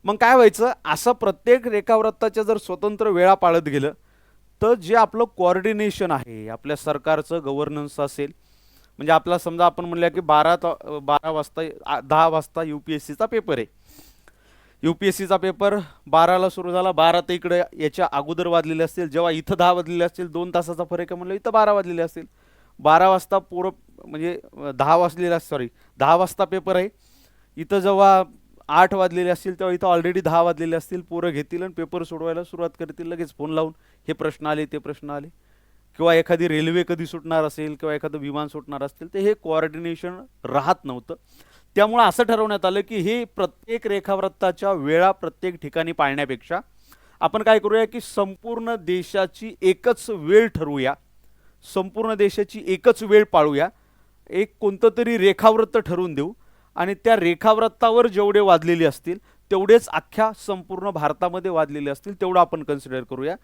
मग काय व्हायचं, असं प्रत्येक रेखावृत्ताच्या जर स्वतंत्र वेळा पाळत गेलं तर जे आपलं कोऑर्डिनेशन आहे, आपल्या सरकारचं गव्हर्नन्स असेल, म्हणजे आपला समजा आपण म्हणलं की 10 वाजता UPSCचा पेपर आहे, UPSCचा पेपर 12ला सुरू झाला, 12 तर इकडे याच्या अगोदर वाजलेले असतील, जेव्हा इथं 10 वाजलेले असतील, 2 तासाचा फरक आहे म्हणलं, इथं 12 वाजलेले असतील. 12 वाजता पोरं म्हणजे 10 वाजलेला, सॉरी 10 वाजता पेपर आहे, इथं जेव्हा 8 वाजलेले असतील तेव्हा इथं ऑलरेडी 10 वाजलेले असतील. पोरं घेतील आणि पेपर सोडवायला सुरुवात करतील लगेच फोन लावून, हे प्रश्न आले ते प्रश्न आले. किंवा एखादी रेल्वे कधी सुटणार असेल किंवा एखादं विमान सुटणार असतील, तर हे कोऑर्डिनेशन राहत नव्हतं. त्यामुळे असं ठरवण्यात आलं की हे प्रत्येक रेखावृत्ताच्या वेळा प्रत्येक ठिकाणी पाळण्यापेक्षा आपण काय करूया की संपूर्ण देशाची एकच वेळ ठरवूया, संपूर्ण देशाची एकच वेळ पाळूया, एक कोणतं तरी रेखावृत्त ठरवून देऊ आणि त्या रेखावृत्तावर जेवढे वाजलेले असतील तेवढेच अख्ख्या संपूर्ण भारतामध्ये वाजलेले असतील तेवढं आपण कन्सिडर करूया.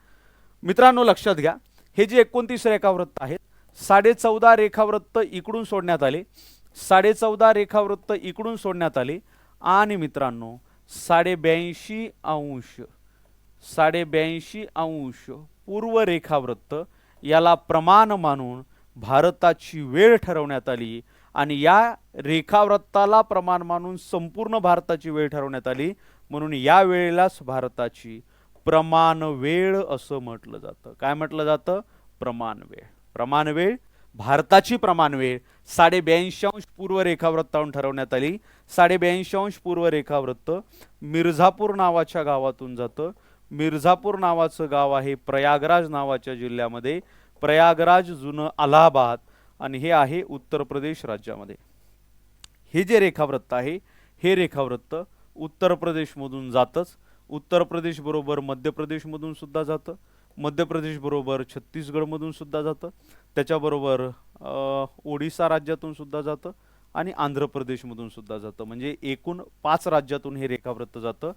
मित्रांनो लक्षात घ्या, हे जे 29 रेखावृत्त आहेत, 14.5 रेखावृत्त इकडून सोडण्यात आले, 14.5 रेखावृत्त इकडून सोडण्यात आले आणि मित्रांनो 82.5 पूर्व रेखावृत्त याला प्रमाण मानून भारताची वेळ ठरवण्यात आली आणि या रेखावृत्ताला प्रमाण मानून संपूर्ण भारताची वेळ ठरवण्यात आली, म्हणून या वेळेलाच भारताची प्रमाण वेळ असं म्हटलं जातं. काय म्हटलं जातं? प्रमाण वेळ. प्रमाण वेळ, भारताची प्रमाण वेळ 82.5 पूर्व रेखावृत्तावरून ठरवण्यात आली. 82.5 पूर्व रेखावृत्त मिर्झापूर नावाच्या गावातून जातं. मिर्झापूर नावाचं गाव आहे प्रयागराज नावाच्या जिल्ह्यामध्ये. प्रयागराज जुनं अलाहाबाद आणि हे आहे उत्तर प्रदेश राज्यामध्ये. हे जे रेखावृत्त आहे हे रेखावृत्त उत्तर प्रदेशमधून जातच. उत्तर प्रदेश बरोबर मध्य प्रदेशमधून सुद्धा जातं, मध्य प्रदेश बरोबर छत्तीसगडमधून सुद्धा जातं, त्याच्याबरोबर ओडिसा राज्यातून सुद्धा जातं आणि आंध्र प्रदेशमधून सुद्धा जातं. म्हणजे एकूण 5 राज्यातून हे रेखावृत्त जातं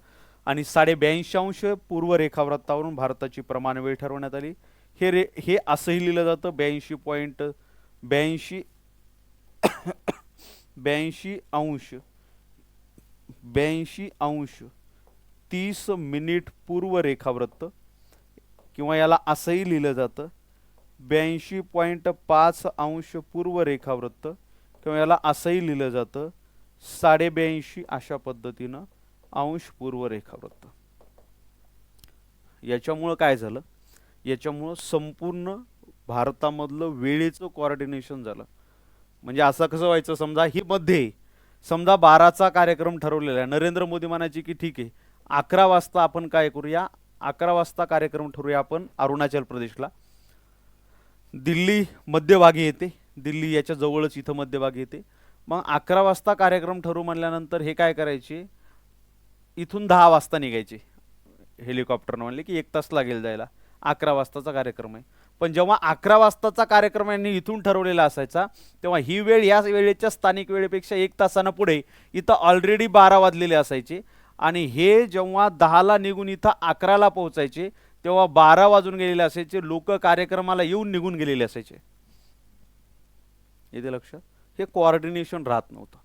आणि 82.5 पूर्व रेखावृत्तावरून भारताची प्रमाण वेळ ठरवण्यात आली. हे असंही लिहिलं जातं 82.82 82 30 मिनिट पूर्व रेखावृत्त, किंवा याला असंही लिहिलं जातं 82.5 पूर्व रेखावृत्त, किंवा याला असंही लिहिलं जातं 82.5 अशा पद्धतीनं अंश पूर्व रेखावृत्त. याच्यामुळं काय झालं? याच्यामुळं संपूर्ण भारतामधलं वेळेचं कोऑर्डिनेशन झालं. म्हणजे असं कसं व्हायचं, समजा ही मध्ये समजा 12चा कार्यक्रम ठरवलेला आहे, नरेंद्र मोदी म्हणायचे की ठीक आहे 11 वाजता आपण काय करूया, 11 वाजता कार्यक्रम ठरवूया आपण अरुणाचल प्रदेशला. दिल्ली मध्यभागी येते, दिल्ली याच्या जवळच इथं मध्यभागी येते. मग 11 वाजता कार्यक्रम ठरवू म्हणल्यानंतर हे काय करायचे, इथून 10 वाजता निघायचे हेलिकॉप्टरनं, म्हणले की 1 तास लागेल जायला, 11 वाजताचा कार्यक्रम आहे. पण जेव्हा 11 वाजताचा कार्यक्रम यांनी इथून ठरवलेला असायचा तेव्हा ही वेळ या वेळेच्या स्थानिक वेळेपेक्षा 1 तासानं पुढे इथं ऑलरेडी 12 वाजलेले असायचे आणि हे जेव्हा 10ला निघून इथं 11ला पोहोचायचे तेव्हा 12 वाजून गेलेले असायचे. लोक कार्यक्रमाला येऊन निघून गेलेले असायचे. येते लक्षात? हे कोऑर्डिनेशन राहत नव्हतं.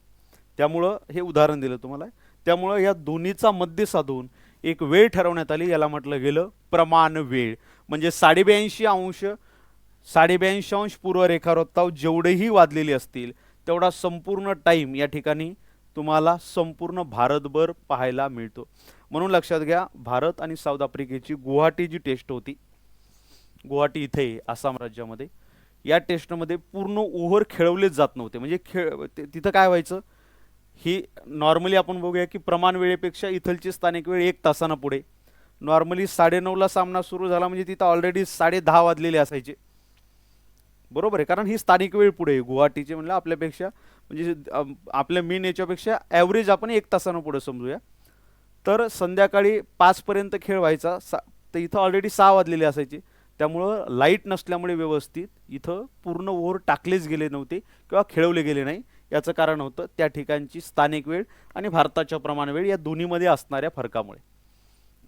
त्यामुळं हे उदाहरण दिलं तुम्हाला. त्यामुळं या दोन्हीचा मध्य साधून एक वेळ ठरवण्यात आली, याला म्हटलं गेलं प्रमाण वेळ. म्हणजे 82.5 पूर्व रेखावृत्तावर जेवढेही वाजलेले असतील तेवढा संपूर्ण टाइम या ठिकाणी तुम्हाला संपूर्ण भारतभर पाहायला मिळतो. म्हणून लक्षात घ्या, भारत आणि साऊथ आफ्रिकेची गुवाहाटी जी टेस्ट होती, गुवाहाटी इथे आसाम राज्यामध्ये, या टेस्टमध्ये पूर्ण ओव्हर खेळवलेच जात नव्हते. म्हणजे तिथं काय व्हायचं, ही नॉर्मली आपण बघूया की प्रमाण वेळेपेक्षा इथलची स्थानिक वेळ 1 तासानं पुढे. नॉर्मली 9:30ला सामना सुरू झाला म्हणजे तिथं ऑलरेडी 10:30 वाजलेले असायचे, बरोबर आहे, कारण ही स्थानिक वेळ पुढे गुवाहाटीची म्हणलं आपल्यापेक्षा, म्हणजे आपल्या मेन याच्यापेक्षा ॲव्हरेज आपण 1 तासानं पुढे समजूया. तर संध्याकाळी 5 पर्यंत खेळ व्हायचा, तर इथं ऑलरेडी 6 वाजलेले असायचे. त्यामुळं लाईट नसल्यामुळे व्यवस्थित इथं पूर्ण ओव्हर टाकलेच गेले नव्हते किंवा खेळवले गेले नाही. याचं कारण होतं त्या ठिकाणची स्थानिक वेळ आणि भारताच्या प्रमाण वेळ या दोन्हीमध्ये असणाऱ्या फरकामुळे.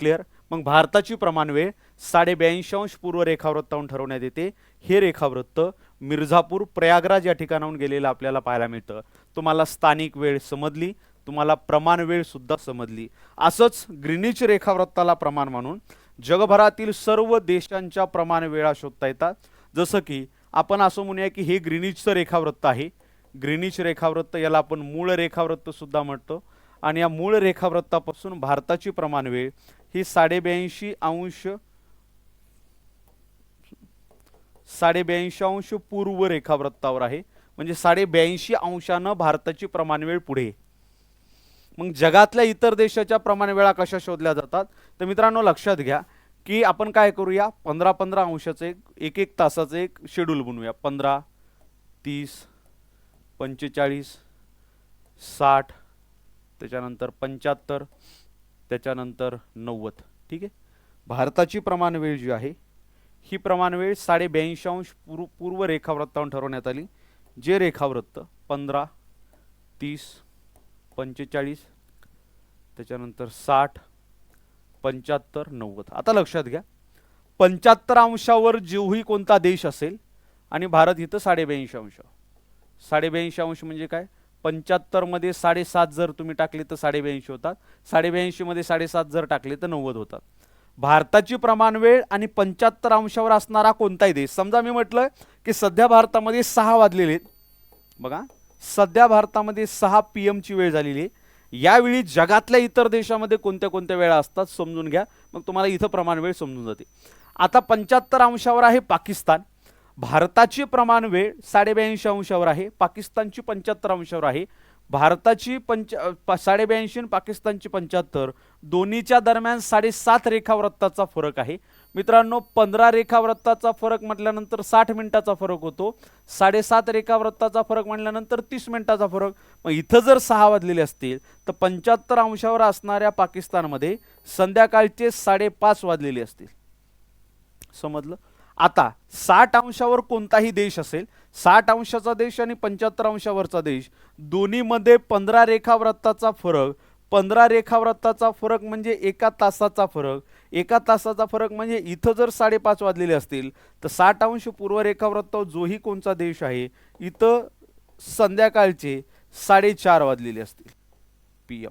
क्लिअर? मग भारताची प्रमाण वेळ 82.5 पूर्व रेखावृत्तावरून ठरवण्यात येते. हे रेखावृत्त मिर्झापूर प्रयागराज या ठिकाणाहून गेलेलं आपल्याला पाहायला मिळतं. तुम्हाला स्थानिक वेळ समजली, तुम्हाला प्रमाण वेळ सुद्धा समजली. असंच ग्रीनिच रेखावृत्ताला प्रमाण म्हणून जगभरातील सर्व देशांच्या प्रमाण वेळा शोधता येतात. जसं की आपण असं म्हणूया की हे ग्रीनिचचं रेखावृत्त आहे. ग्रीनिच रेखावृत्त याला आपण मूळ रेखावृत्त सुद्धा म्हणतो आणि या मूळ रेखावृत्तापासून भारताची प्रमाण वेळ ही 82.5 अंश पूर्व रेखावृत्तावर आहे, म्हणजे 82.5 अंशानं भारताची प्रमाण वेळ पुढे. मग जगातल्या इतर देशाच्या प्रमाण वेळा कशा शोधल्या जातात, तर मित्रांनो लक्षात घ्या की आपण काय करूया, 15-15 अंशाचं एक एक तासाचं एक शेड्यूल बनवूया. 15, 30, 45, 60, त्याच्यानंतर 75, त्याच्यानंतर 90. ठीक आहे. भारताची प्रमाण वेळ जी आहे ही प्रमाण वेळ 82.5 अंश पूर्व रेखावृत्तावर ठरवण्यात आली. जे रेखावृत्त 15, 30, 45, त्याच्यानंतर 60, 75, 90. आता लक्षात घ्या, 75 अंशावर जेवढी कोणता देश असेल आणि भारत इथं 82.5 अंश. 82.5 अंश म्हणजे काय, 75 मध्ये 7.5 जर तुम्ही टाकले तर 82.5 होतात, 82.5 मध्ये 7.5 जर टाकले तर 90 होतात. भारताची प्रमाण वेळ आणि 75 अंशावर असणारा कोणताही देश, समजा मी म्हटलं की सध्या भारतामध्ये 6 वाजलेले आहेत बघा, सध्या भारतामध्ये 6 PM ची वेळ झालेली आहे. यावेळी जगातल्या इतर देशामध्ये कोणत्या कोणत्या वेळा असतात समजून घ्या, मग तुम्हाला इथं प्रमाण वेळ समजून जाते. आता 75 अंशावर आहे पाकिस्तान, भारताची प्रमाण वेळ 82.5 अंशावर आहे, पाकिस्तानची 75 अंशावर आहे. भारताची 82.5 आणि पाकिस्तानची 75, दोन्हीच्या दरम्यान 7.5 रेखावृत्ताचा फरक आहे. मित्रांनो 15 रेखावृत्ताचा फरक म्हटल्यानंतर 60 मिनिटाचा फरक होतो, 7.5 रेखावृत्ताचा फरक म्हटल्यानंतर 30 मिनिटाचा फरक. मग इथं जर 6 वाजलेले असतील तर 75 अंशावर असणाऱ्या पाकिस्तानमध्ये संध्याकाळचे 5:30 वाजलेले असतील. समजलं. आता 60 अंशावर कोणताही देश असेल, 60 अंशाचा देश आणि 75 अंशावरचा देश, दोन्हीमध्ये 15 रेखावृत्ताचा फरक, 15 रेखावृत्ताचा फरक म्हणजे एका तासाचा फरक, एका तासाचा फरक म्हणजे इथं जर 5:30 वाजलेले असतील तर 60 अंश पूर्व रेखावृत्तावर जोही कोणता देश आहे इथं संध्याकाळचे 4:30 वाजलेले असतील PM.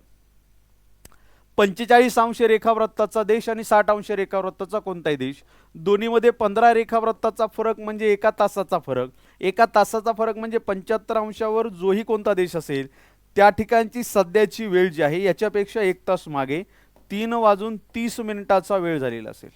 45 अंश रेखावृत्ताचा देश आणि 60 अंश रेखावृत्ताचा कोणताही देश, दोन्हीमध्ये 15 रेखावृत्ताचा फरक म्हणजे एका तासाचा फरक, एका तासाचा फरक म्हणजे 75 अंशावर जोही कोणता देश असेल त्या ठिकाणची सध्याची वेळ जी आहे याच्यापेक्षा 1 तास मागे 3:30 वेळ झालेला असेल.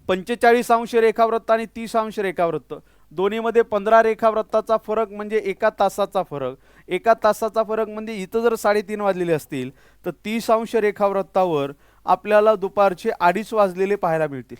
45 अंश रेखावृत्त आणि 30 अंश रेखावृत्त, दोन्हीमध्ये 15 रेखावृत्ताचा फरक म्हणजे एका तासाचा फरक, एका तासाचा फरक म्हणजे इथं जर 3:30 वाजलेले असतील तर 30 अंश रेखावृत्तावर आपल्याला दुपारचे 2:30 वाजलेले पाहायला मिळतील.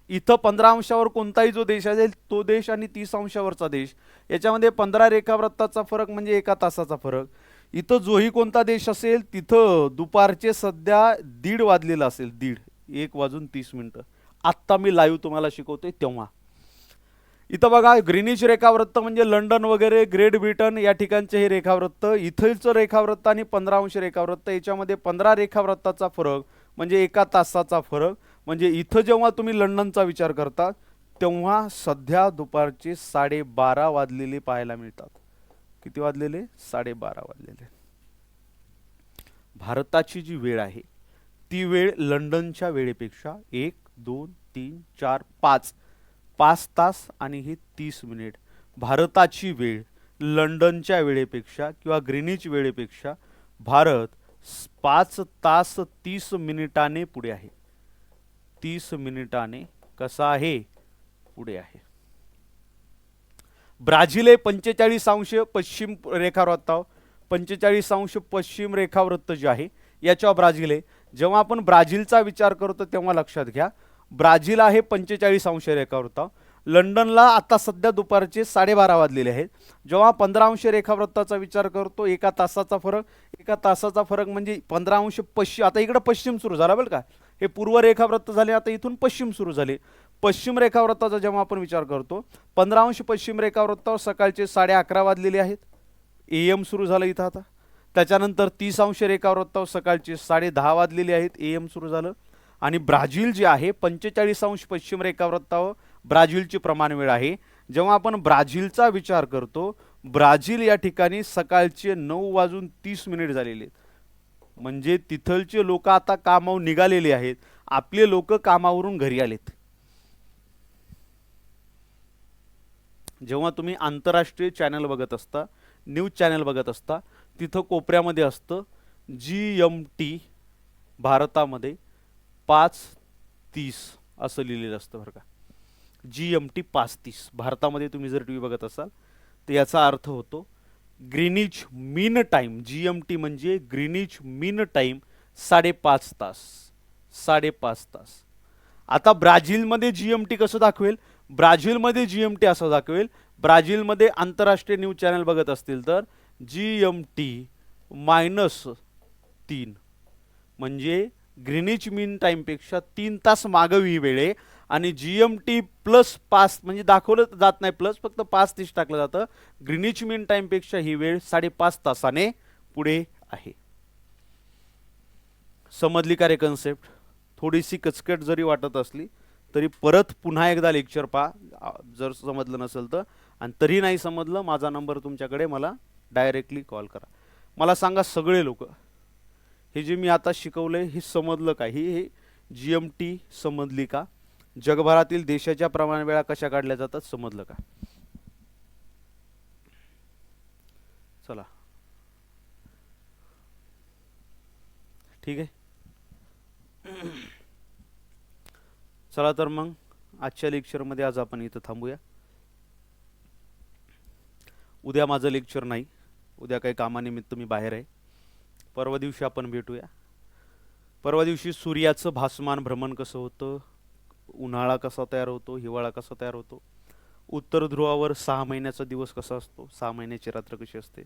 इथं 15 अंशावर कोणताही जो देश असेल तो देश आणि 30 अंशावरचा देश याच्यामध्ये 15 रेखावृत्ताचा फरक म्हणजे एका तासाचा फरक. इथं जोही कोणता देश असेल तिथं दुपारचे सध्या 1:30 वाजलेला असेल, 1:30. आत्ता मी लाईव्ह तुम्हाला शिकवतोय तेव्हा. इथं बघा ग्रीनिच रेखावृत्त म्हणजे लंडन वगैरे ग्रेट ब्रिटन या ठिकाणचे हे रेखावृत्त, इथलचं रेखावृत्त आणि 15 अंश रेखावृत्त याच्यामध्ये 15 रेखावृत्ताचा फरक म्हणजे एका तासाचा फरक. म्हणजे इथं जेव्हा तुम्ही लंडनचा विचार करता तेव्हा सध्या दुपारचे 12:30 वाजलेले पाहायला मिळतात. किती वाजलेले? 12:30 वाजलेले. भारताची जी वेळ आहे ती वेळ लंडनच्या वेळेपेक्षा 1, 2, 3, 4, 5 तास आणि हे 30 मिनिट. भारताची वेळ लंडनच्या वेळेपेक्षा किंवा ग्रीनिच वेळेपेक्षा भारत 5 तास 30 मिनिटाने पुढे आहे. 30 मिनिटाने कसा आहे? पुढे आहे. ब्राझील हे 45 अंश पश्चिम रेखावृत्तावर, 45 अंश पश्चिम रेखावृत्त जे आहे याच्यावर ब्राझील आहे. जेव्हा आपण ब्राझीलचा विचार करतो तेव्हा लक्षात घ्या ब्राझील आहे 45 अंश रेखावृत्तावर. लंडनला आता सध्या दुपारचे 12:30 वाजलेले आहेत. जेव्हा 15 अंश रेखावृत्ताचा विचार करतो एका तासाचा फरक, एका तासाचा फरक म्हणजे 15 अंश पश्चिम. आता इकडे पश्चिम सुरू झाला बरं का, हे पूर्व रेखावृत्त झाले, आता इथून पश्चिम सुरू झाले. पश्चिम रेखावृत्ताचा जेव्हा आपण विचार करतो 15 अंश पश्चिम रेखावृत्तावर सकाळचे 11:30 वाजलेले आहेत, AM सुरू झालं इथं आता. त्याच्यानंतर 30 अंश रेखावृत्तावर सकाळचे 10:30 वाजलेले आहेत, AM सुरू झालं. आणि ब्राझील जे आहे 45 अंश पश्चिम रेखावृत्तावर ब्राझीलची प्रमाण वेळ आहे. जेव्हा आपण ब्राझीलचा विचार करतो ब्राझील या ठिकाणी सकाळचे 9:30 झालेले आहेत. म्हणजे तिथलचे लोक आता कामावर निघालेले आहेत, आपले लोक कामावरून घरी आलेत. जेव्हा तुम्ही आंतरराष्ट्रीय चॅनल बघत असता, न्यूज चॅनल बघत असता, तिथं कोपऱ्यामध्ये असतं GMT भारतामध्ये 5:30 असं लिहिलेलं असतं बरं का. GMT 5:30 भारतामध्ये तुम्ही जर टीव्ही बघत असाल तर याचा अर्थ होतो ग्रीनिच मीन टाइम. GMT म्हणजे ग्रीनिच मीन टाइम 5.5 तास. 5.5 तास. आता ब्राझीलमध्ये GMT कसं दाखवेल? ब्राझीलमध्ये GMT असं दाखवेल. ब्राझीलमध्ये आंतरराष्ट्रीय न्यूज चॅनल बघत असतील तर GMT -3 म्हणजे ग्रीनिच मीन टाइमपेक्षा 3 तास मागं ही वेळ आहे. आणि GMT +5 म्हणजे दाखवलं जात नाही प्लस, फक्त 5:30 टाकलं जातं. ग्रीनिच मीन टाइमपेक्षा ही वेळ 5.5 तासाने पुढे आहे. समजली का रे कन्सेप्ट? थोडीशी कचकट जरी वाटत असली तरी परत पुन्हा एकदा लेक्चर पहा जर समजलं नसेल तर. आणि तरी नाही समजलं, माझा नंबर तुमच्याकडे, मला डायरेक्टली कॉल करा. मला सांगा सगळे लोक, हे जे मी आता शिकवलंय हे समजलं का? हे GMT समजली का? जगभरातील देशाच्या प्रमाण वेळा कशा काढल्या जातात समजलं का? चला ठीक आहे. चला तर मग आजच्या लेक्चरमध्ये आज आपण इथं थांबूया. उद्या माझं लेक्चर नाही, उद्या काही कामानिमित्त मी बाहेर आहे. परवा दिवशी आपण भेटूया. परवा दिवशी सूर्याचं भासमान भ्रमण कसं होतं, उन्हाळा कसा तयार होतो, हिवाळा कसा तयार होतो, उत्तर ध्रुवावर 6 महिन्याचा दिवस कसा असतो, 6 महिन्याची रात्र कशी असते,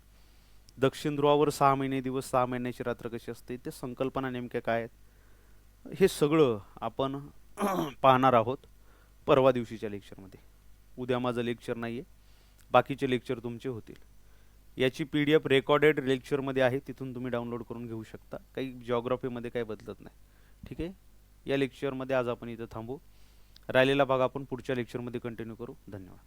दक्षिण ध्रुवावर 6 महिने दिवस 6 महिन्याची रात्र कशी असते, ते संकल्पना नेमक्या काय आहेत हे सगळं आपण पाहणार आहोत परवा दिवशीच्या लेक्चरमध्ये. उद्या माझं लेक्चर नाही आहे, बाकीचे लेक्चर तुमचे होतील. याची PDF रेकॉर्डेड लेक्चरमध्ये आहे, तिथून तुम्ही डाउनलोड करून घेऊ शकता. काही जिओग्राफीमध्ये काही बदलत नाही. ठीक आहे. या लेक्चरमध्ये आज आपण इथं थांबू. राहिलेला भाग आपण पुढच्या लेक्चरमध्ये कंटिन्यू करू. धन्यवाद.